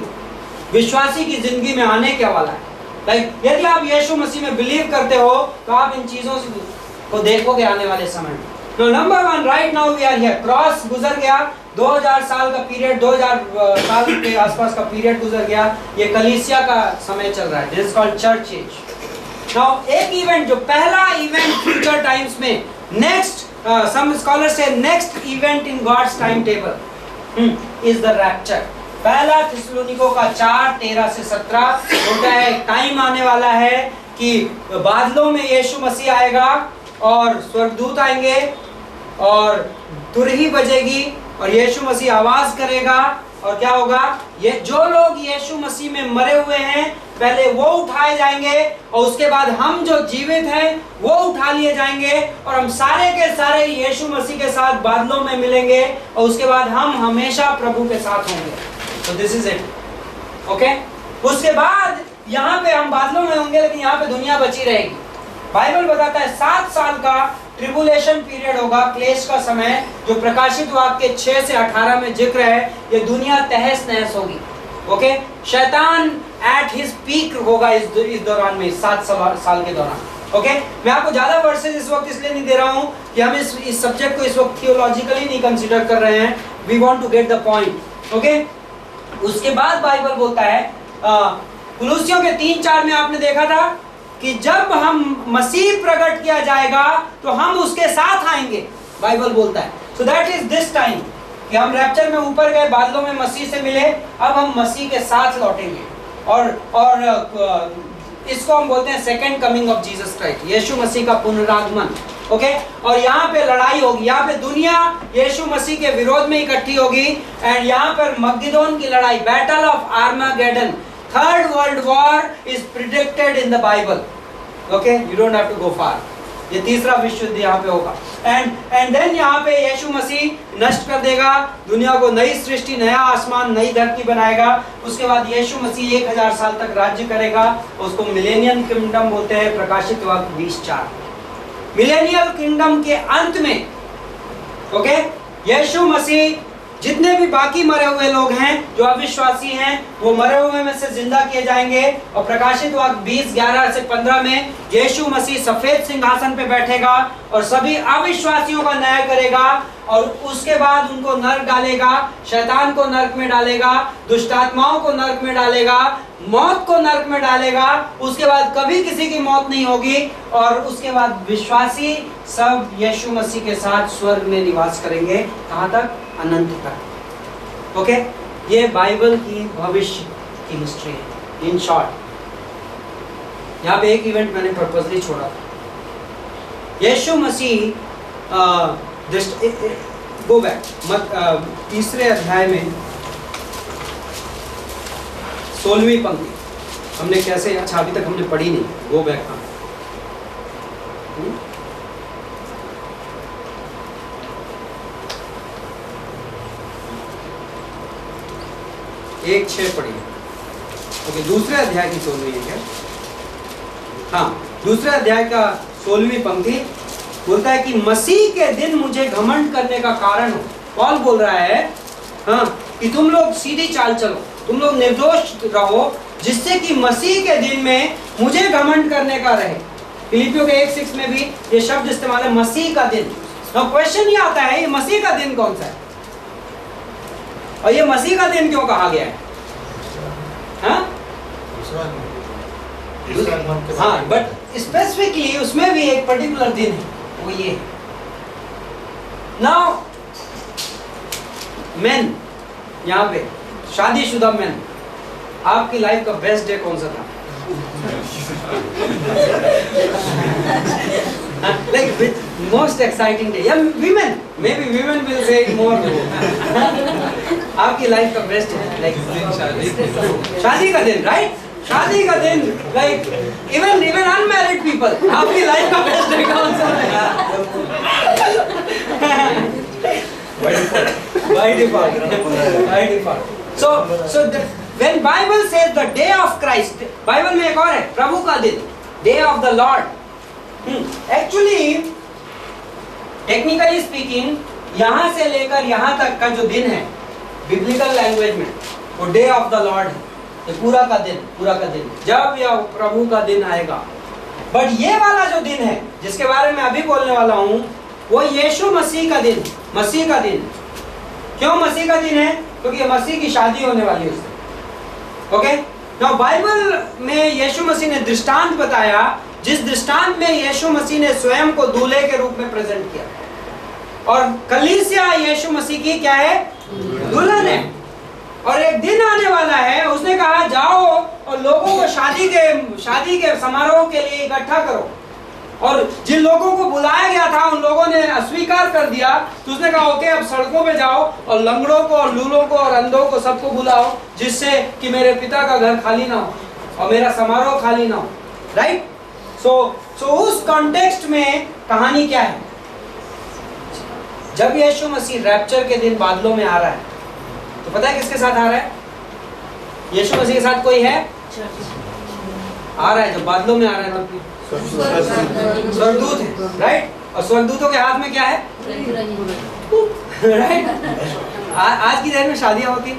विश्वासी की जिंदगी में आने क्या वाला है। लाइक यदि आप यीशु मसीह में बिलीव करते हो तो आप इन चीज़ों को देखोगे आने वाले समय में। तो number 1, right now we are here, cross गुजर गया, 2000 साल का पीरियड, 2000 साल के आसपास का पीरियड गुजर गया, ये कलीसिया का समय चल रहा है, this is called church age. Now एक इवेंट, जो पहला इवेंट फ्यूचर टाइम्स में, नेक्स्ट सम स्कॉलर्स से next event in God's time table is the rapture. पहला थिस्सलुनीकों का 4:13-17 होता है, टाइम आने वाला है कि बादलों में यीशु मसीह आएगा और स्वर्गदूत आएंगे और तुरही बजेगी और यीशु मसीह आवाज करेगा, और क्या होगा? ये जो लोग यीशु मसीह में मरे हुए हैं पहले वो उठाए जाएंगे और उसके बाद हम जो जीवित हैं वो उठा लिए जाएंगे और हम सारे के सारे यीशु मसीह के साथ बादलों में मिलेंगे और उसके बाद हम हमेशा प्रभु के साथ होंगे। तो दिस इज इट, ओके। उसके बाद यहाँ पे हम बादलों में होंगे, लेकिन यहाँ पे दुनिया बची रहेगी। बाइबल बताता है 7 साल का ट्रिबुलेशन पीरियड होगा, क्लेश का समय, जो प्रकाशित वाक्य 6 से 18 में जिक्र है। ये दुनिया तहस नहस होगी, ओके। शैतान एट हिज पीक होगा इस दौरान में, 7 साल के दौरान, ओके। मैं आपको ज्यादा वर्सेस इस वक्त इसलिए नहीं दे रहा हूँ कि हम इस सब्जेक्ट को इस वक्त थियोलॉजिकली नहीं कंसीडर कर रहे हैं, we want to get the point, okay. उसके बाद बाइबल बोलता है, कुलुसियों के 3:4 में आपने देखा था कि जब हम मसीह प्रकट किया जाएगा तो हम उसके साथ आएंगे, बाइबल बोलता है। So that is this time कि हम रैप्चर में ऊपर गए, बादलों में मसीह से मिले, अब हम मसीह के साथ लौटेंगे और इसको हम बोलते हैं second coming of Jesus Christ, Yeshu Masih का पुनरागमन, ओके। और यहाँ पे लड़ाई होगी, यहाँ पे दुनिया यीशु मसीह के विरोध में इकट्ठी होगी एंड यहाँ पर मगिदोन की लड़ाई, battle of Armageddon, third world war is predicted in the Bible, okay. You don't have to go far, ये तीसरा विश्व युद्ध यहाँ पे होगा। एंड देन यहाँ पे यीशु मसीह नष्ट कर देगा दुनिया को, नई सृष्टि, नया आसमान, नई धरती बनाएगा। उसके बाद यीशु मसीह 1000 साल तक राज्य करेगा, उसको मिलेनियम किंगडम बोलते हैं, प्रकाशित वाक्य 20:4। मिलेनियल किंगडम के अंत में ओके यीशु मसीह जितने भी बाकी मरे हुए लोग हैं जो अविश्वासी हैं वो मरे हुए में से जिंदा किए जाएंगे। और प्रकाशित वाक्य 20:11-15 में यीशु मसीह सफेद सिंहासन पे बैठेगा और सभी अविश्वासियों का न्याय करेगा और उसके बाद उनको नरक डालेगा, शैतान को नरक में डालेगा, दुष्टात्माओं को नरक में डालेगा, मौत को नरक में डालेगा। उसके बाद कभी किसी की मौत नहीं होगी और उसके बाद विश्वासी सब यीशु मसीह के साथ स्वर्ग में निवास करेंगे। कहाँ तक? अनंत तक। ओके, ये बाइबल की भविष्य की हिस्ट्री है इन शॉर्ट। यहाँ पे एक इवेंट मैंने पर्पसली छोड़ा था। यीशु मसीह गो बैक तीसरे अध्याय में 16वीं पंक्ति हमने कैसे, अच्छा अभी तक हमने पढ़ी नहीं, गो बैक। 1:6 पढ़िए। ओके, दूसरे अध्याय की 16वीं है। हाँ, दूसरे अध्याय का 16वीं पंक्ति बोलता है कि मसीह के दिन मुझे घमंड करने का कारण हो। पौल बोल रहा है हाँ कि तुम लोग सीधी चाल चलो, तुम लोग निर्दोष रहो, जिससे कि मसीह के दिन में मुझे घमंड करने का रहे। फिलिपियों के 1:6 में भी ये शब्द इस्तेमाल है, मसीह का दिन। अब क्वेश्चन ये आता है, ये मसीह का दिन कौन सा है और ये मसीह का दिन क्यों कहा गया है? हाँ, बट स्पेसिफिकली उसमें भी एक पर्टिकुलर दिन है, वो ये। नाउ मेन, यहाँ पे शादीशुदा मेन, आपकी लाइफ का बेस्ट डे कौन सा था? like most exciting day, yeah, women, maybe women will say more. आपकी लाइफ का बेस्ट है लाइक शादी का दिन, राइट? शादी का दिन, लाइक इवन अनमैरिड पीपल, आपकी लाइफ का बेस्ट डे कौन सा है? By default. So when Bible says the day of Christ, Bible में एक और है, प्रभु का दिन, day of the Lord. Actually, technically speaking, यहाँ से लेकर यहाँ तक का जो दिन है, biblical language में, वो day of the Lord है, ये पूरा का दिन, जब यह प्रभु का दिन आएगा। बट ये वाला जो दिन है, जिसके बारे में अभी बोलने वाला हूँ, वो यीशु मसीह का दिन, मसीह का दिन। क्यों मसीह का दिन है? क्योंकि मसीह की शादी होने वाली है उससे। ओके, नाउ बाइबल में यीशु मसीह ने दृष्टांत बताया, जिस दृष्टांत में यीशु मसीह ने स्वयं को दूल्हे के रूप में प्रेजेंट किया, और कलीसिया यीशु मसीह की क्या है? दुल्हन है। और एक दिन आने वाला है, उसने कहा जाओ और लोगों को शादी के समारोह के लिए इकट्ठा करो। और जिन लोगों को बुलाया गया था उन लोगों ने अस्वीकार कर दिया, तो उसने कहा ओके, अब सड़कों पे जाओ और लंगड़ों को और लूलों को और अंधों को सबको बुलाओ, जिससे कि मेरे पिता का घर खाली ना हो और मेरा समारोह खाली ना हो। राइट? सो उस कॉन्टेक्स्ट में कहानी क्या है? जब यीशु मसीह रैप्चर के दिन बादलों में आ रहा है, तो पता है किसके साथ आ रहा है? यीशु मसीह के साथ कोई है? आ रहा है, जब बादलों में आ रहा है तब स्वर्गदूत है, राइट? और स्वर्गदूतों के हाथ में क्या है? राइट? आज की डेट में शादियां होती।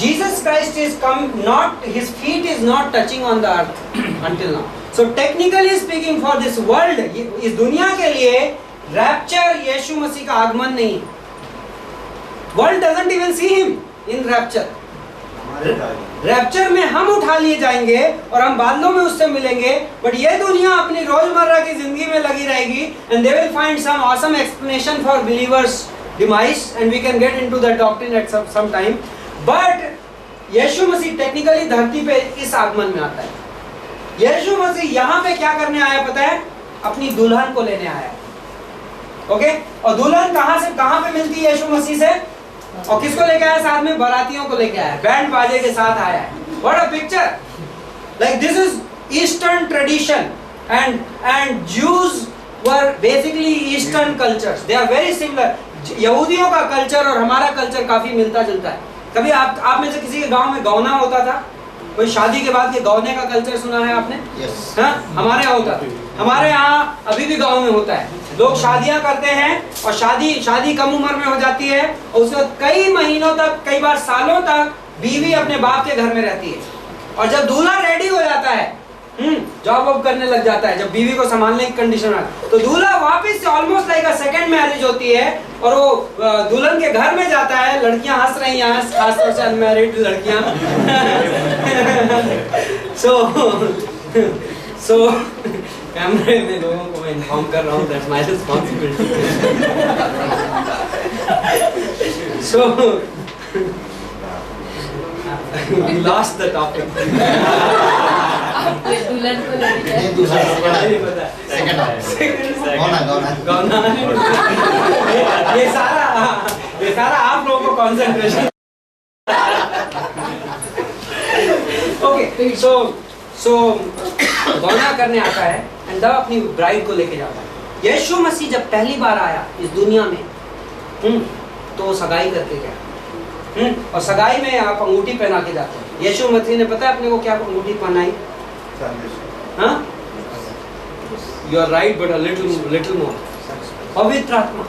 Jesus Christ is come, not his feet is not touching on the earth until now. So technically speaking, for this world, इस दुनिया के लिए रैप्चर यीशु मसीह का आगमन नहीं है। World doesn't even see him in rapture. Rapture में हम उठा लिए जाएंगे और हम बादलों में उससे मिलेंगे, बट ये दुनिया अपनी रोजमर्रा की जिंदगी में लगी रहेगी, and they will find some awesome explanation for believers' demise, and we can get into that doctrine at some time. But Yeshu Masih technically धरती पे इस आगमन में आता है। यीशु मसीह यहाँ पे क्या करने आया पता है? अपनी दुल्हन को लेने आया। ओके, और दुल्हन कहाँ पे मिलती है यीशु मसीह से? और किसको लेके आया? साथ में बारातियों को लेके आया, बैंड बाजे के साथ आया है। What a picture! Like this is Eastern tradition, and Jews were basically Eastern cultures. They are very similar. यहूदियों का कल्चर और हमारा कल्चर काफी मिलता जुलता है. कभी आप में से किसी के गांव में गौना होता था? कोई शादी के बाद के गौने का कल्चर सुना है आपने? हाँ, हमारे यहाँ होता है. हमारे यहाँ अभी भी गांव में होता है. लोग शादियां करते हैं और शादी कम उम्र में हो जाती है और उसके बाद कई महीनों तक, कई बार सालों तक बीवी अपने बाप के घर में रहती है. और जब दूल्हा रेडी हो जाता है, जॉब वॉब करने लग जाता है, जब बीवी को संभालने की कंडीशन आती, तो दूल्हा वापस से almost like a second marriage होती है और वो दुल्हन के घर में जाता है. लड़कियां हंस रही हैं, खासतौर से अनमैरिड लड़कियां. सो कैमरे में लोगों को मैं इन्फॉर्म कर रहा हूँ, that's my responsibility. So we lost the topic. दुल्हन को नहीं पता. गौना. ये सारा आप लोगों को कंसंट्रेशन. ओके, सो गौना करने आता है एंड तब अपनी ब्राइड को लेके जाता है. यीशु मसीह जब पहली बार आया इस दुनिया में, तो सगाई करके गया. और सगाई में आप अंगूठी पहना के जाते हैं. यीशु मसीह ने पता है अपने को क्या अंगूठी पहनाई? हाँ, you are right, but a little more. पवित्र आत्मा.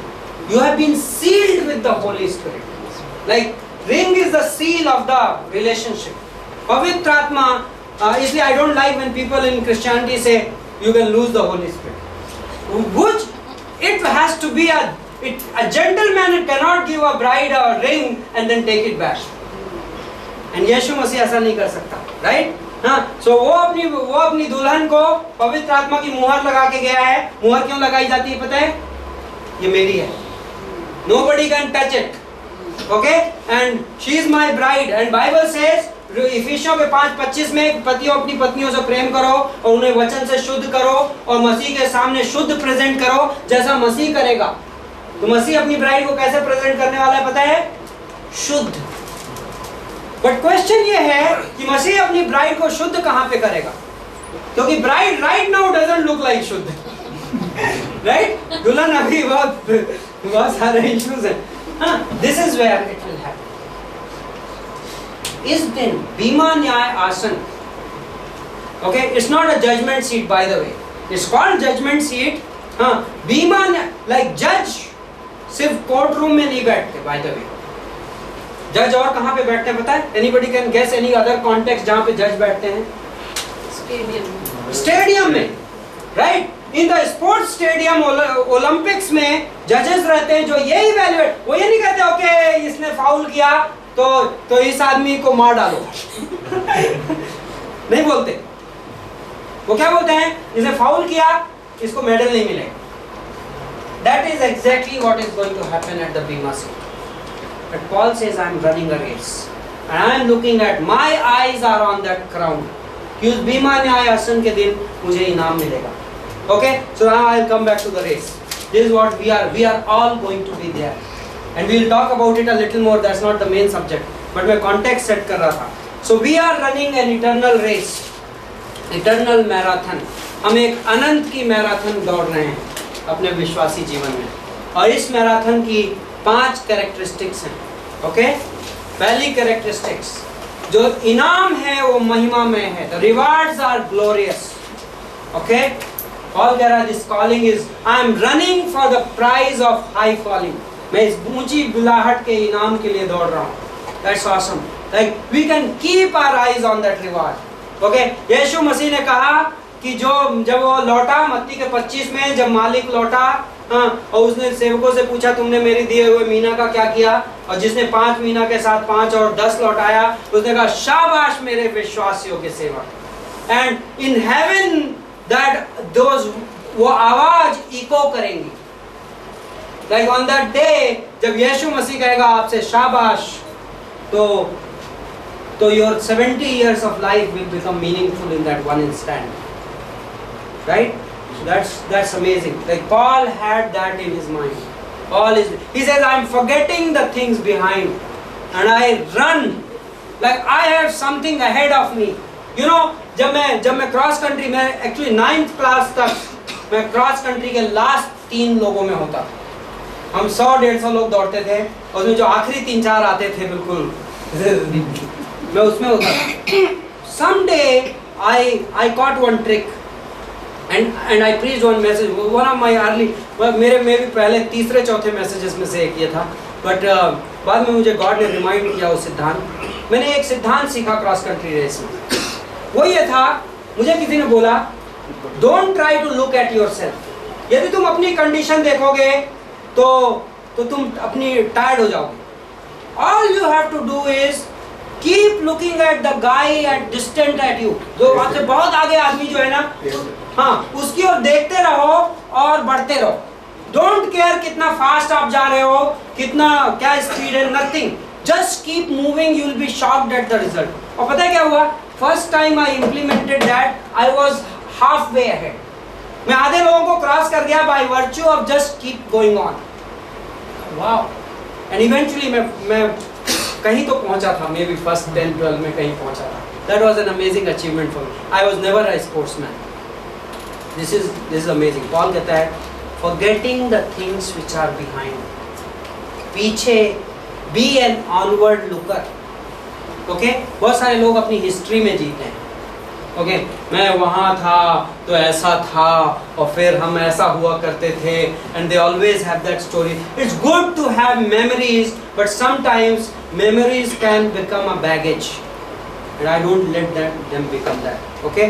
You have been sealed with the holy spirit. Like ring is the seal of the relationship. पवित्र आत्मा. इसलिए I don't like when people in Christianity से you can lose the holy spirit. Which it has to be a gentleman cannot give a bride a ring and then take it back. And यीशु मसीह ऐसा नहीं कर सकता, right? हाँ, so वो अपनी दुल्हन को पवित्र आत्मा की मुहर लगा के गया है. मुहर क्यों लगाई जाती है पता है? ये मेरी है. Nobody can touch it. Okay? And she is my bride. And Bible says, इफिसियों के 5:25 में पतियों अपनी पत्नियों से प्रेम करो और उन्हें वचन से शुद्ध करो और मसीह के सामने शुद्ध प्रेजेंट करो जैसा मसीह करेगा. तो मसीह अपनी ब्राइड को कैसे प्रेजेंट करने वाला है पता है? शुद्ध. बट क्वेश्चन ये है कि मसीह अपनी ब्राइड को शुद्ध कहां पे करेगा? क्योंकि bride right now doesn't look like शुद्ध. राइट? दुल्हन अभी बहुत सारे इश्यूज हैं. हाँ, this is where it will happen. इस दिन बीमा न्याय आसन. Okay, it's not a judgment seat by the way. It's called judgment seat. हाँ, बीमा लाइक जज सिर्फ कोर्ट रूम में नहीं बैठते. बाय द वे, जज और कहां पे बैठते हैं पता है? Anybody can guess any other context जहां पे जज बैठते हैं? स्टेडियम में. Right? In the sports stadium, Olympics में जजेस रहते हैं जो ये इवैल्यूएट. वो ये नहीं कहते ओके इसने फाउल किया तो इस आदमी को मार डालो. नहीं बोलते. वो क्या बोलते हैं? इसने फाउल किया, इसको मेडल नहीं मिलेगा. That is exactly what is going to happen at the Bema seat. But Paul says, I am running a race, and I am looking at, my eyes are on that crown. कि उस बीमा न्याय आसन के दिन मुझे इनाम मिलेगा. Okay, so now I will come back to the race. This is what we are. We are all going to be there, and we will talk about it a little more. That's not the main subject, but मैं context set कर रहा था. So we are running an eternal race, eternal marathon. हम एक अनंत की marathon दौड़ रहे हैं अपने विश्वासी जीवन में. और इस मैराथन की 5 कैरेक्टरिस्टिक्स हैं. ओके, पहली कैरेक्टरिस्टिक्स, जो इनाम है वो महिमा में है. The rewards are glorious. Okay, Paul कह रहा है this calling is, I am running for the prize of high calling. मैं इस ऊंची बुलाहट के इनाम के लिए दौड़ रहा हूँ. That's awesome. Like we can keep our eyes on that reward. Okay, Yeshu Masih ने कहा कि जब वो लौटा मत्ती के 25 में, जब मालिक लौटा, हाँ, और उसने सेवकों से पूछा तुमने मेरी दिए हुए मीना का क्या किया? और जिसने 5 मीना के साथ 5 और 10 लौटाया, उसने कहा शाबाश मेरे विश्वासियों के सेवक. And in heaven that those, वो आवाज इको करेंगी. लाइक ऑन दैट डे जब यीशु मसीह कहेगा आपसे शाबाश, तो your 70 years of life will become meaningful in that one instant. Right? So that's amazing. Like Paul had that in his mind. He says, I am forgetting the things behind and I run like I have something ahead of me. You know, जब मैं cross country में actually 9th class तक मैं cross country के last 3 लोगों में होता था। हम 100-150 लोग दौड़ते थे और उसमें जो आखिरी 3-4 आते थे बिल्कुल मैं उसमें होता था। Someday I caught one trick and I preached one message. One of my early मेरे में भी पहले 3-4 मैसेजेस में से एक ये था, बट बाद में मुझे गॉड ने रिमाइंड किया उस सिद्धांत। मैंने एक सिद्धांत सीखा क्रॉस कंट्री रेस में, वो ये था, मुझे किसी ने बोला don't try to look at yourself. यदि तुम अपनी कंडीशन देखोगे तो तुम अपनी टायर्ड हो जाओगे। All you have to do is keep looking at the guy at distant at you, जो आपसे बहुत आगे आदमी जो है ना, हाँ, उसकी ओर देखते रहो और बढ़ते रहो। डोंट केयर कितना फास्ट आप जा रहे हो, कितना क्या स्पीड है, nothing, just keep moving, you will be shocked at the result. और पता है क्या हुआ? First time I implemented that, I was half way ahead. मैं आधे लोगों को क्रॉस कर गया by virtue of just keep going on. Wow! And eventually मैं कहीं तो पहुंचा था, मे बी फर्स्ट 10-12 में कहीं पहुंचा था। That was an amazing achievement for me. I was never a sportsman. This is amazing. Paul कहता है forgetting the things which are behind, पीछे, be an onward looker। Okay, बहुत सारे लोग अपनी हिस्ट्री में जीते हैं। ओके, मैं वहाँ था तो ऐसा था और फिर हम ऐसा हुआ करते थे, and they always have that story. It's good to have memories, but sometimes memories can become a baggage, and I don't let them become that. Okay,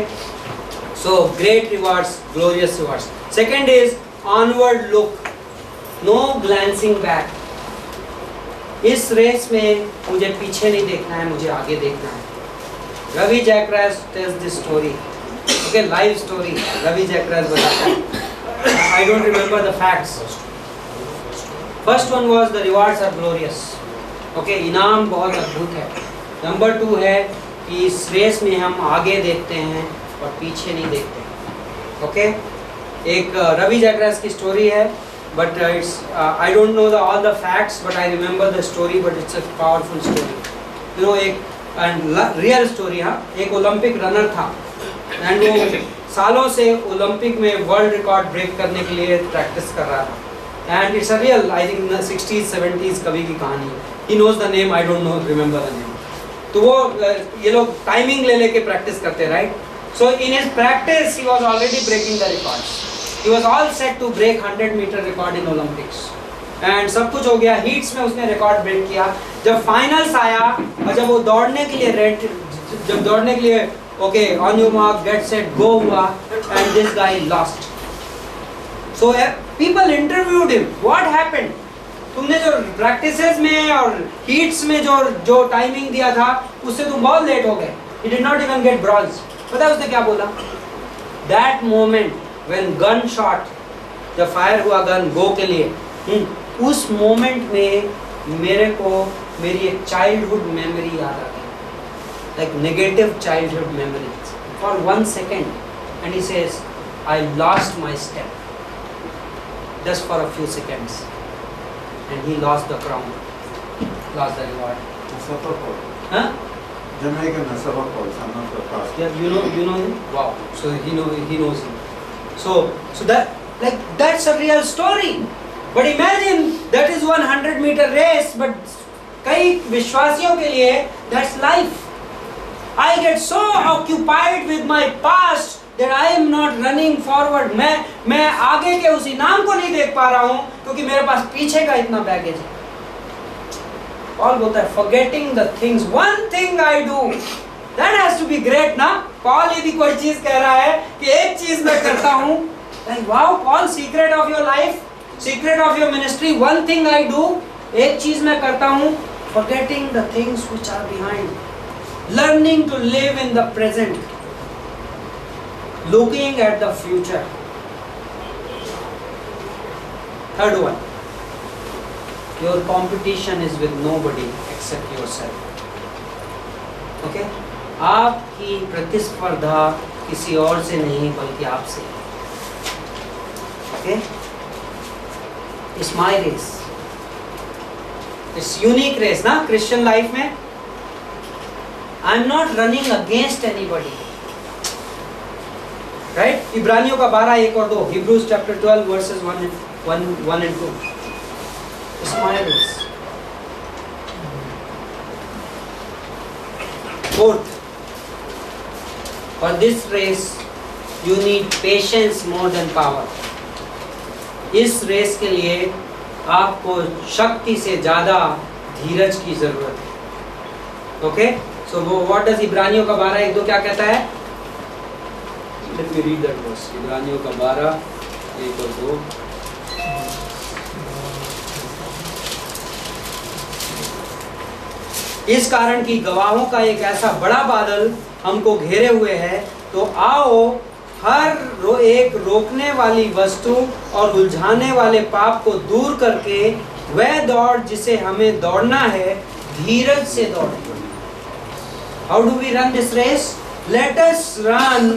so great rewards, glorious rewards. Second is onward look, no glancing back. इस race में मुझे पीछे नहीं देखना है, मुझे आगे देखना है। Ravi Jayakaraj tells this story, okay, live story Ravi Jayakaraj बताता है। I don't remember the facts. First one was the rewards are glorious. Okay, इनाम बहुत अद्भुत है। नंबर 2 है कि इस रेस में हम आगे देखते हैं और पीछे नहीं देखते। ओके, एक रवि जयकराज की स्टोरी है, but it's I don't know all the facts, but I remember the story, but it's a powerful story. You know, एक and real story, हाँ, एक ओलंपिक रनर था and वो सालों से ओलंपिक में वर्ल्ड रिकॉर्ड ब्रेक करने के लिए प्रैक्टिस कर रहा था। and it's a real, I think in the 60s 70s कभी की कहानी है। he knows the name, I don't know, remember the name। तो वो ये लोग टाइमिंग ले लेके प्रैक्टिस करते, right? so in his practice he was already breaking the records. He was all set to break 100-meter record in Olympics, and सब कुछ हो गया। हीट्स में उसने रिकॉर्ड ब्रेक किया। जब फाइनल्स आया और जब वो दौड़ने के लिए okay, on your mark get set go हुआ, and this guy lost. So people interviewed him, what happened? तुमने जो प्रैक्टिसेस में और हीट्स में जो टाइमिंग दिया था उससे तुम बहुत लेट हो गए। He did not even get bronze। पता है उसने क्या बोला? That moment when gun shot, जब फायर हुआ गन गो के लिए, उस मोमेंट में मेरे को मेरी एक चाइल्डहुड मेमोरी याद आ गई, like negative childhood memory for 1 second, and he says I lost my step just for a few seconds, and he lost the crown, lost the reward. Huh? Jamaican Nasaba Paul, son of the past. Yeah, you know him? Wow. So he knows him. So that's a real story. But imagine that is 100-meter race, but कई विश्वासियों के लिए that's life. I get so occupied with my past that I am not running forward. मैं आगे के उस इनाम को नहीं देख पा रहा हूँ क्योंकि मेरे पास पीछे का इतना बैगेज है। Paul बोलता है forgetting the things, one thing I do, that has to be great ना। Paul यदि कोई चीज कह रहा है कि एक चीज मैं करता हूँ, like wow, Paul, secret of your life, secret of your ministry, one thing I do, एक चीज मैं करता हूँ, forgetting the things which are behind, learning to live in the present, looking at the future. Third one, your competition is with nobody except yourself. Okay? आपकी प्रतिस्पर्धा किसी और से नहीं बल्कि आपसे। Okay? It's my race. It's unique race ना Christian life में। I am not running against anybody, right. इब्रानियों का 12:1 और 2, Hebrews chapter 12 verses 1 and 2. It's my race. Fourth, for this race you need patience more than power. इस race के लिए आपको शक्ति से ज्यादा धीरज की जरूरत है। ओके, सो वो व्हाट डज इब्रानियों का 12:1-2 क्या कहता है? Let me read that verse. इब्रानियों का 12:1 और 2। इस कारण की गवाहों का एक ऐसा बड़ा बादल हमको घेरे हुए है, तो आओ हर एक रोकने वाली वस्तु और उलझाने वाले पाप को दूर करके वह दौड़ जिसे हमें दौड़ना है धीरज से दौड़ें। How do we run this race? Let us run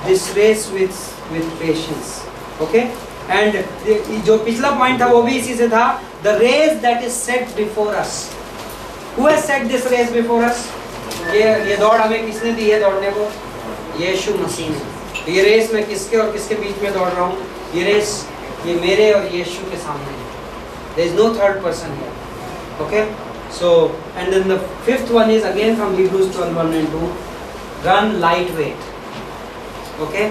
this race with patience. Okay, and जो पिछला पॉइंट था वो भी इसी से था, the race that is set before us. Who has set this race before us? ये दौड़ हमें किसने दी है दौड़ने को? यीशु मसीह ने। ये रेस मैं किसके और किसके बीच में दौड़ रहा हूँ? ये रेस ये मेरे और यीशु के सामने है। There is no third person here. Okay, so and then the fifth one is again from Hebrews 12:1 and 2. Run lightweight. Okay,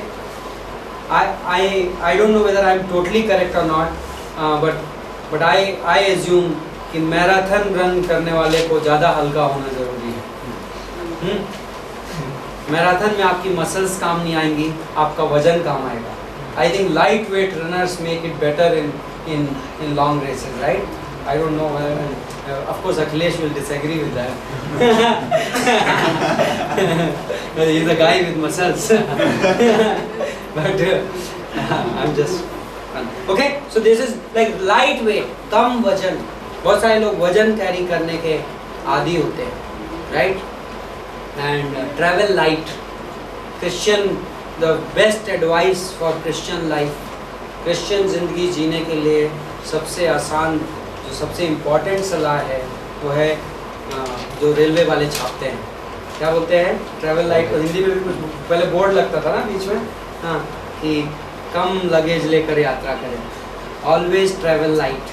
I don't know whether I am totally correct or not, but I assume कि marathon run करने वाले को ज़्यादा हल्का होना ज़रूरी है। Marathon में आपकी मसल्स काम नहीं आएंगी, आपका वजन काम आएगा। I think lightweight runners make it better in long races, right? I don't know. Of course, Akhilesh will disagree with that. He's a guy with muscles. But I'm just okay. So this is like lightweight, कम वजन। बहुत सारे लोग वजन carry करने के आदी होते हैं, right? And travel light. Christian the best advice for Christian life, Christian ज़िंदगी जीने के लिए सबसे आसान जो सबसे इम्पोर्टेंट सलाह है वो है जो रेलवे वाले छापते हैं। क्या बोलते हैं? Travel light. हिंदी में भी कुछ पहले बोर्ड लगता था ना बीच में, हाँ, कि कम लगेज लेकर यात्रा करें। Always travel light.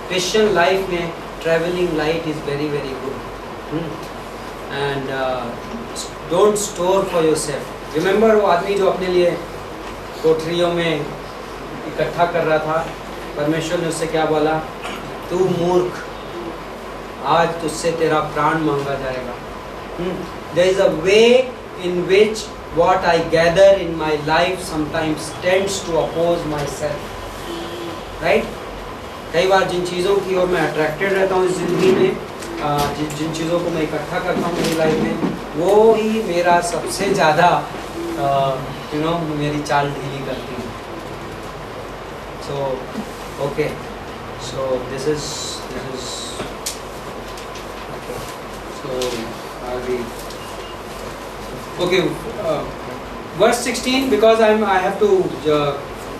Christian life में travelling light is very very good. And don't store for yourself. Remember वो आदमी जो अपने लिए कोठरियों में इकट्ठा कर रहा था, परमेश्वर ने उससे क्या बोला? तू मूर्ख, आज तुझसे तेरा प्राण मांगा जाएगा। There is a way in which what I gather in my life sometimes tends to oppose myself, right? कई बार जिन चीज़ों की ओर मैं अट्रैक्टेड रहता हूँ इस ज़िंदगी में, जिन चीज़ों को मैं इकट्ठा करता हूँ मेरी लाइफ में, वो ही मेरा सबसे ज़्यादा मेरी चाल ढीली करती है। So okay, so this is okay. So are we okay? Verse 16, because I have to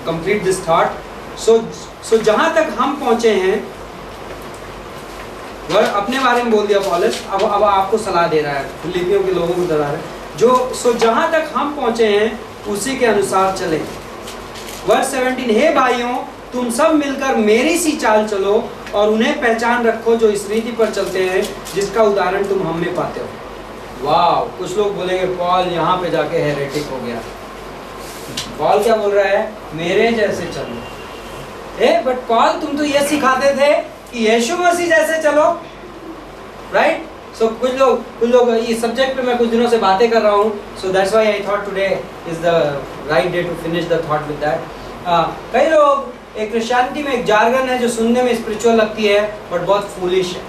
complete this thought. So जहाँ तक हम पहुँचे हैं, वह अपने बारे में बोल दिया पौलुस, अब आपको सलाह दे रहा है, फिलिपियों के लोगों को बता रहा है सो जहाँ तक हम पहुँचे हैं उसी के अनुसार चले। वर्स 17, हे भाइयों, तुम सब मिलकर मेरी सी चाल चलो और उन्हें पहचान रखो जो इस रीति पर चलते हैं जिसका उदाहरण तुम हम में पाते हो। वाह, कुछ लोग बोलेंगे पॉल यहाँ पे जाके हेरेटिक हो गया। पॉल क्या बोल रहा है? मेरे जैसे चलो। बट पॉल तुम तो ये सिखाते थे कि यीशु मसीह जैसे चलो, राइट? सो कुछ लोग इस सब्जेक्ट पे मैं कुछ दिनों से बातें कर रहा हूँ, so that's why I thought today is the right day to finish the thought with that. कई लोग एक क्रिश्चियनिटी में एक जार्गन है जो सुनने में स्पिरिचुअल लगती है बट बहुत फूलिश है।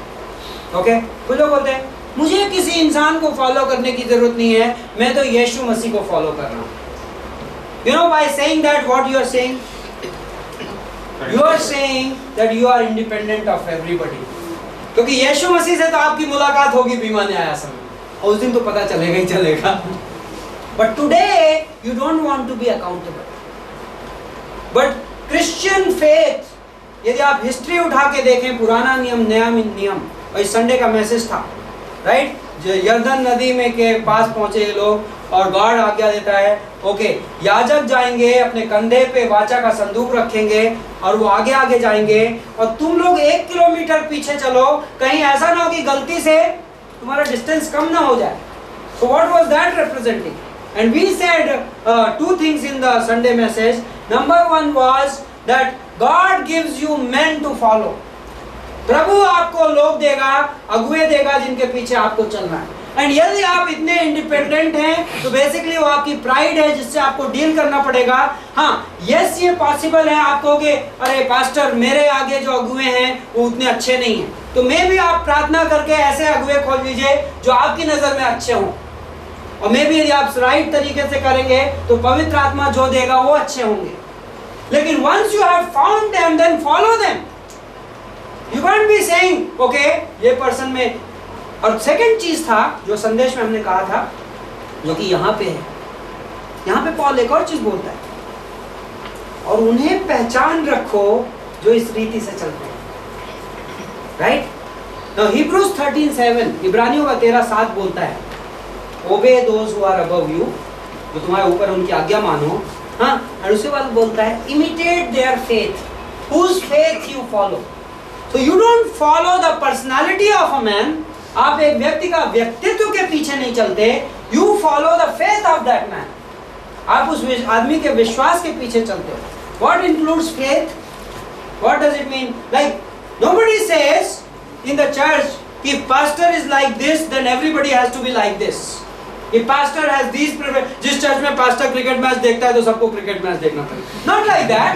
ओके, कुछ लोग बोलते हैं मुझे किसी इंसान को फॉलो करने की जरूरत नहीं है, मैं तो यीशु मसीह को फॉलो कर रहा हूँ। You know, by saying that what you are saying? You are saying that you are independent of everybody. क्योंकि यीशु मसीह से तो आपकी मुलाकात होगी बीमा न्यायासन में, और उस दिन तो पता चलेगा ही चलेगा। But today you don't want to be accountable. But Christian faith, यदि आप हिस्ट्री उठा के देखें, पुराना नियम नया नियम, और इस संडे का मैसेज था, राइट, यर्दन नदी में के पास पहुंचे ये लोग और गॉड आज्ञा देता है ओके, याजक जाएंगे अपने कंधे पे वाचा का संदूक रखेंगे और वो आगे आगे जाएंगे और तुम लोग 1 किलोमीटर पीछे चलो, कहीं ऐसा ना हो कि गलती से तुम्हारा डिस्टेंस कम ना हो जाए. So what was that representing? And we said 2 things in the Sunday message. Number 1 was that God gives you men to follow. प्रभु आपको लोग देगा, अगुवे देगा जिनके पीछे आपको चलना है. एंड यदि आप इतने इंडिपेंडेंट हैं तो बेसिकली वो आपकी प्राइड है जिससे आपको डील करना पड़ेगा. हाँ, यस ये पॉसिबल है. आप कहोगे अरे पास्टर मेरे आगे जो अगुवे हैं वो उतने अच्छे नहीं हैं, तो मे भी आप प्रार्थना करके ऐसे अगुवे खोज लीजिए जो आपकी नजर में अच्छे हों. और मे भी यदि आप राइट तरीके से करेंगे तो पवित्र आत्मा जो देगा वो अच्छे होंगे. लेकिन once you have found them then follow them. You can't be saying okay ये पर्सन में. और सेकंड चीज था जो संदेश में हमने कहा था, जो कि यहाँ पे है, यहाँ पे पॉल एक और चीज बोलता है, और उन्हें पहचान रखो जो इस रीति से चलते हैं. राइट, नाउ Hebrews 13:7, इब्रानियों का 13:7 बोलता है obey those who are above you, जो तुम्हारे ऊपर उनकी आज्ञा मानो. हाँ, और उसके बाद बोलता है imitate their faith whose faith you follow. So you don't follow the personality of a man. आप एक व्यक्ति का व्यक्तित्व के पीछे नहीं चलते, you follow the faith of that man. आप उस आदमी के विश्वास के पीछे चलते हो. What includes faith? What does it mean? Like nobody says in the church कि pastor is like this then everybody has to be like this. If pastor has these preferences, जिस चर्च में pastor क्रिकेट मैच देखता है तो सबको cricket match देखना पड़ेगा. Not like that.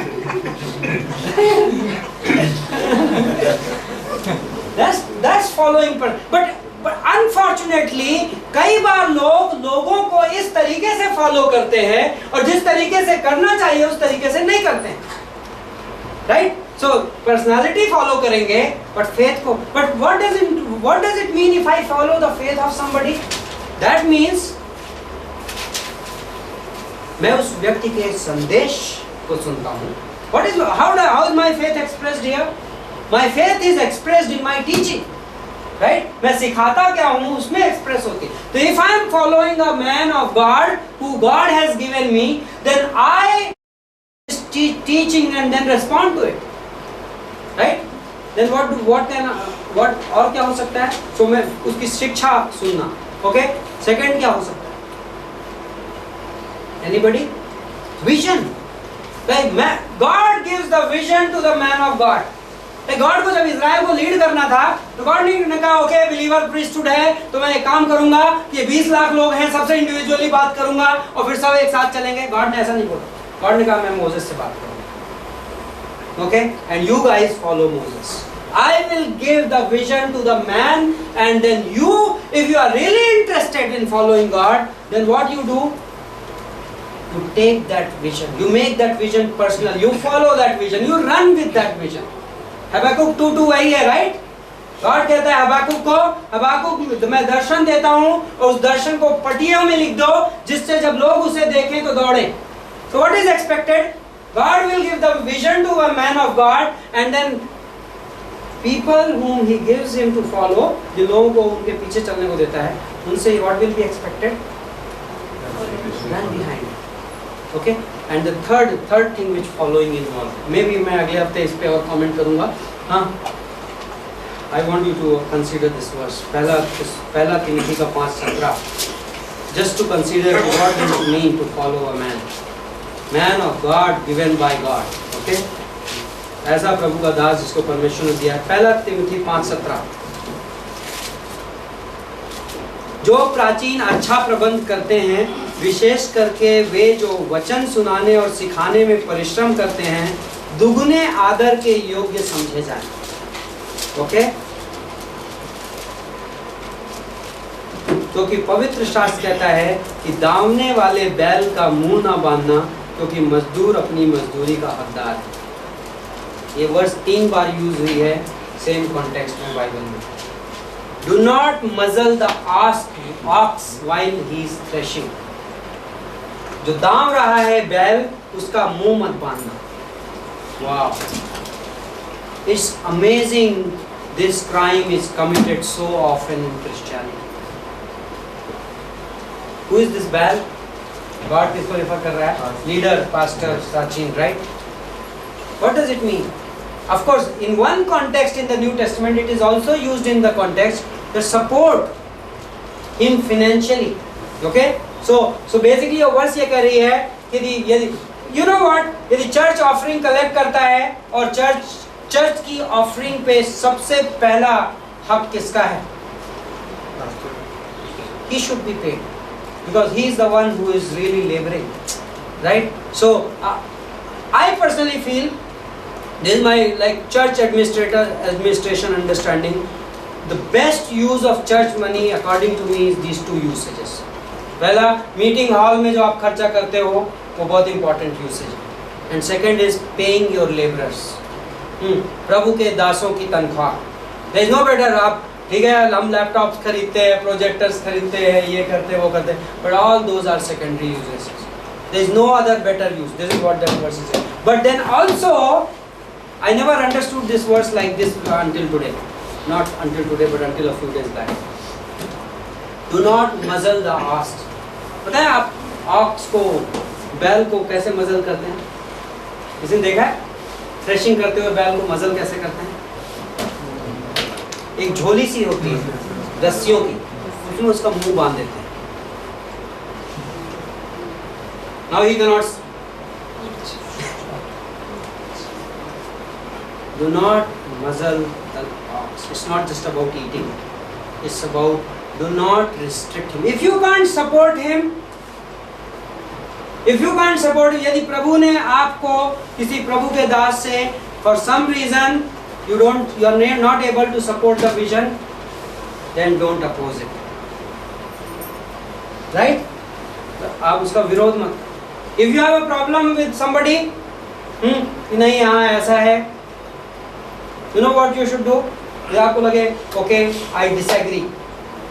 That's following. But unfortunately कई बार लोगों को इस तरीके से फॉलो करते हैं और जिस तरीके से करना चाहिए उस तरीके से नहीं करते हैं. राइट, सो पर्सनालिटी फॉलो करेंगे बट फेथ को. But what does it mean if I follow the faith of somebody? That means मैं उस व्यक्ति के संदेश को सुनता हूँ. How is my faith expressed here? My faith is expressed in my teaching. Right? मैं सिखाता क्या हूँ उसमें एक्सप्रेस होती है. तो if I am following a man of God who God has given me, then I teaching and then respond to it. Right? Then what और क्या हो सकता है? तो मैं उसकी शिक्षा सुनना. ओके, सेकंड क्या हो सकता है? Anybody? Vision. Like God gives the vision to the man of God. God को जब इजराइल को लीड करना था तो गॉड ने कहा ओके बिलीवर प्रीस्टहुड है तो मैं एक काम करूंगा कि 20 लाख लोग हैं सबसे इंडिविजुअली बात करूंगा और फिर सब एक साथ चलेंगे. गॉड ने ऐसा नहीं बोला. गॉड ने कहा मैं मोसेस से बात करूंगा. Okay, and you guys follow Moses. I will give the vision to the man and then you, if you are really interested in following God, then what you do? You take that vision, you make that vision personal, you follow that vision, you run with that vision. हबक्कुक 2:2 वही है, right? God कहता है हबक्कुक को, हबक्कुक मैं दर्शन देता हूँ और उस दर्शन को पटिया में लिख दो जिससे जब लोग उसे देखें तो दौड़े. So what is expected? God will give the vision to a man of God and then people whom he gives him to follow, जिन लोगों को उनके पीछे चलने को देता है, उनसे what will be expected? Run behind. Okay? And the third thing which following involves, maybe मैं अगले हफ्ते इस पे और comment करूँगा. हाँ, I want you to consider this verse. पहला तिमोथी का 5:17. Just to consider what does it mean to follow a man of God given by God. Okay? ऐसा प्रभु का दास जिसको परमेश्वर ने दिया. पहला तिमोथी 5:17. जो प्राचीन अच्छा प्रबंध करते हैं, विशेष करके वे जो वचन सुनाने और सिखाने में परिश्रम करते हैं, दुगने आदर के योग्य समझे जाएं. ओके? क्योंकि पवित्र शास्त्र कहता है कि दावने वाले बैल का मुंह ना बांधना, क्योंकि मजदूर अपनी मजदूरी का हकदार है. ये वर्स 3 बार यूज हुई है सेम कॉन्टेक्स्ट में बाइबल में. Do not muzzle the ox while he is threshing. जो दाम रहा है बैल, उसका मुंह मत बांधना. Wow, it's amazing this crime is committed so often in Christianity. Who is this Baal? God किसको refer कर रहा है? Leader, pastor, Sachin, right? What does it mean? Of course, in one context in the New Testament, it is also used in the context to support him financially. Okay? So basically your verse ये कह रही है कि यदि you know what? यदि church offering collect करता है और church की offering पे सबसे पहला हक किसका है? He should be paid because he is the one who is really laboring, right? So I personally feel, this is my church administration understanding, the best use of church money according to me is these two usages. पहला, meeting hall में जो आप खर्चा करते हो वो बहुत important usage है, and second is paying your labourers, प्रभु के दासों की तनख्वाह. There is no better. आप ठीक है, हम लैपटॉप्स खरीदते हैं, प्रोजेक्टर्स खरीदते हैं, ये करते हैं, वो करते हैं, but all those are secondary uses. There is no other better use. This is what that verse is. But then also I never understood this verse like this until today. Not until today, but until a few days back. Do not muzzle the ox. पता है आप aux को, बैल को कैसे मजल करते हैं? किसी ने देखा है? थ्रेशिंग करते हुए बैल को मजल कैसे करते हैं? एक झोली सी होती है रस्सियों की, उसमें उसका मुंह बांध देते हैं. Now he cannot. Do not muzzle the ox. It's not just about eating. It's about do not restrict him. If you can't support him, यदि प्रभु ने आपको किसी प्रभु के दास से for some reason you are not able to support the vision, then don't oppose it. Right? आप उसका विरोध मत. If you have a problem with somebody, नहीं हाँ ऐसा है, you know what you should do? यदि आपको लगे okay I disagree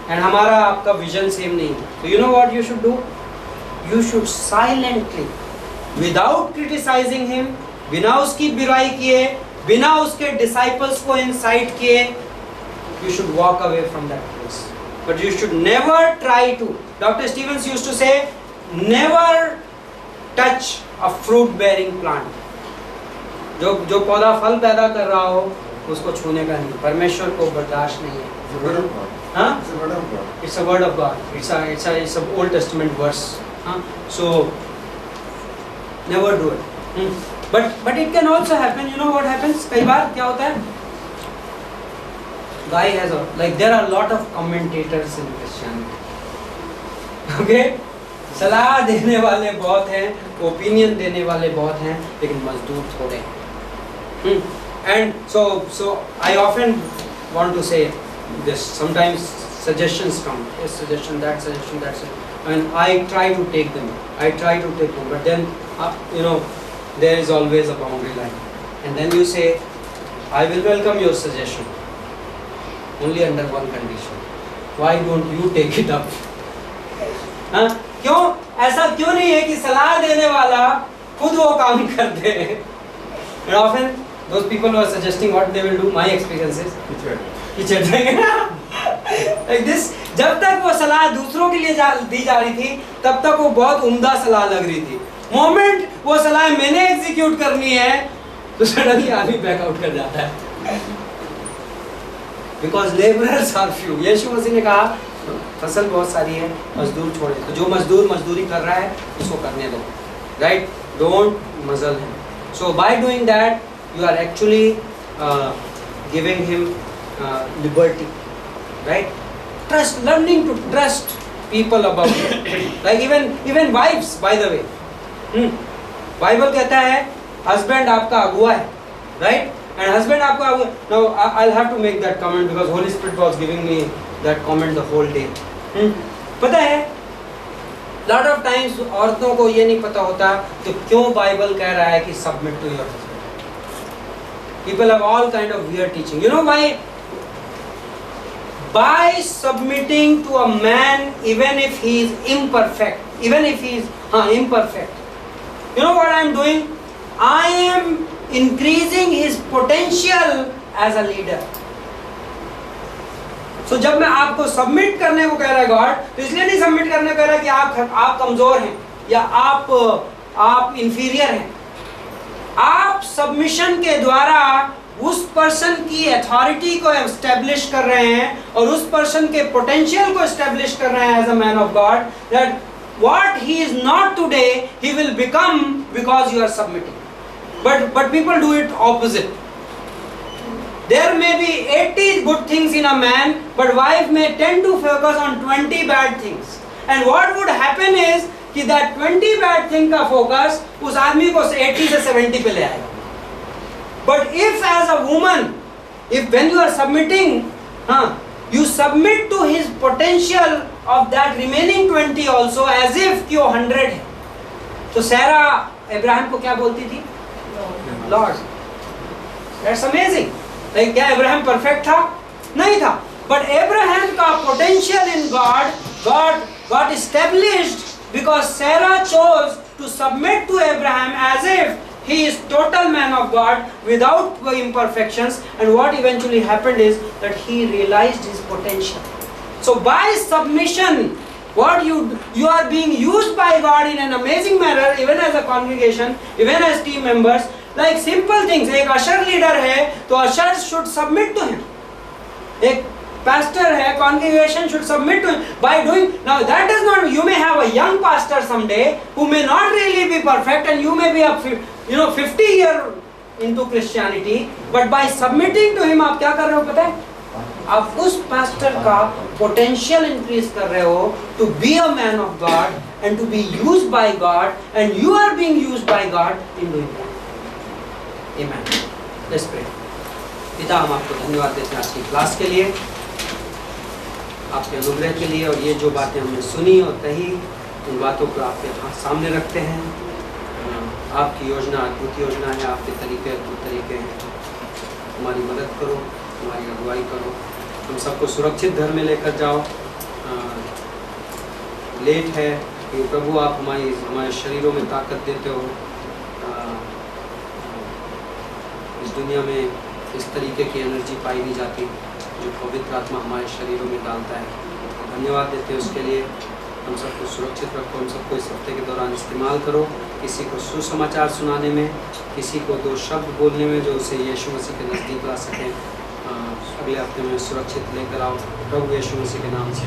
and हमारा आपका विजन सेम नहीं है, so you know what you should do? You should silently, without criticizing him, बिना उसकी बुराई किए, बिना उसके disciples को incite किए, you should walk away from that place. But you should never try to. Dr. Stevens used to say, never touch a fruit bearing plant. जो पौधा फल पैदा कर रहा हो उसको छूने का नहीं. परमेश्वर को बर्दाश्त नहीं है. हाँ? It's a word of God. It's a Old Testament verse. So never do it. But it can also happen. You know what happens? कई बार क्या होता है? Guy has there are a lot of commentators in Christianity. Okay? सलाह देने वाले बहुत हैं, opinion देने वाले बहुत हैं, लेकिन मजदूर थोड़े हैं. And so I often want to say this. Sometimes suggestions come, this suggestion, that suggestion, and I try to take them. But then there is always a boundary line. And then you say, I will welcome your suggestion, only under one condition. Why don't you take it up? क्यों ऐसा क्यों नहीं है कि सलाह देने वाला खुद वो काम कर दे? And often those people who are suggesting what they will do, my experience is कीचड़ देंगे. Like this, जब तक वो सलाह दूसरों के लिए दी जा रही थी तब तक वो बहुत उम्दा सलाह लग रही थी. मोमेंट वो सलाह मैंने एग्जीक्यूट करनी है तो सडनली आदमी बैक आउट कर जाता है. Because laborers are few. यीशु मसीह ने कहा फसल बहुत सारी है, मजदूर छोड़े. तो जो मजदूर मजदूरी कर रहा है उसको करने दो. Right? Don't muzzle him. So by doing that, you are actually giving him liberty. Right? Learning to trust people about it. Like even wives, by the way. Bible कहता है husband आपका अगुआ है. Right? And husband आपका अगुआ. Now I'll have to make that comment because Holy Spirit was giving me that comment the whole day. पता है lot of times औरतों को ये नहीं पता होता कि क्यों बाइबल कह रहा है कि submit to your husband. People have all kind of weird teaching. You know why? By submitting to a man, even if he is imperfect, imperfect, you know what I am doing? I am increasing his potential as a leader. सो जब मैं आपको submit करने को कह रहा है God, तो इसलिए नहीं सबमिट करने को कह रहा है कि आप कमजोर हैं या आप इंफीरियर हैं। आप सबमिशन के द्वारा उस पर्सन की अथॉरिटी को एस्टेब्लिश कर रहे हैं और उस पर्सन के पोटेंशियल को एस्टेब्लिश कर रहे हैं as a man of God, that what he is not today he will become because you are submitting. But people do it opposite. There may be 80 good things in a man, but wife may tend to focus on 20 bad things. And what would happen is कि that 20 bad thing का focus उस आदमी को 80 से 70 पे ले आएगा. But if as a woman, if when you are submitting, you submit to his potential of that remaining 20 also as if कि वो 100 है. तो सारा इब्राहिम को क्या बोलती थी? Lord. That's amazing. Like क्या इब्राहिम परफेक्ट था? नहीं था. But Abraham का potential in God got established because Sarah chose to submit to Abraham as if he is total man of God without imperfections, and what eventually happened is that he realized his potential. So by submission, what you are being used by God in an amazing manner, even as a congregation, even as team members, like simple things. एक usher leader है तो ushers should submit to him. एक pastor है, congregation should submit to him by doing. Now that does not, you may have a young pastor someday who may not really be perfect, and you may be a 50 year into Christianity, but by submitting to him आप क्या कर रहे हो पता है? आप उस pastor का potential increase कर रहे हो to be a man of God and to be used by God, and you are being used by God in doing that. Amen. Let's pray. पिता, हम आपको धन्यवाद देते हैं आज की क्लास के लिए, आपके अनुग्रह के लिए, और ये जो बातें हमने सुनी और कही उन बातों को आपके सामने रखते हैं। आपकी योजना अद्भुत योजना है, आपके तरीके अद्भुत तरीके हैं। हमारी मदद करो, हमारी अगुवाई करो, हम सबको सुरक्षित घर में लेकर जाओ। लेट है कि प्रभु आप हमारे शरीरों में ताकत देते हो। इस दुनिया में इस तरीके की एनर्जी पाई नहीं जाती जो पवित्र आत्मा हमारे शरीरों में डालता है। धन्यवाद देते हैं उसके लिए। हम सबको सुरक्षित रखो, हम सबको इस हफ्ते के दौरान इस्तेमाल करो, किसी को सुसमाचार सुनाने में, किसी को 2 शब्द बोलने में जो उसे यीशु मसीह के नज़दीक ला सकें। अगले हफ्ते में सुरक्षित लेकर आओ प्रभु यीशु मसीह के नाम से।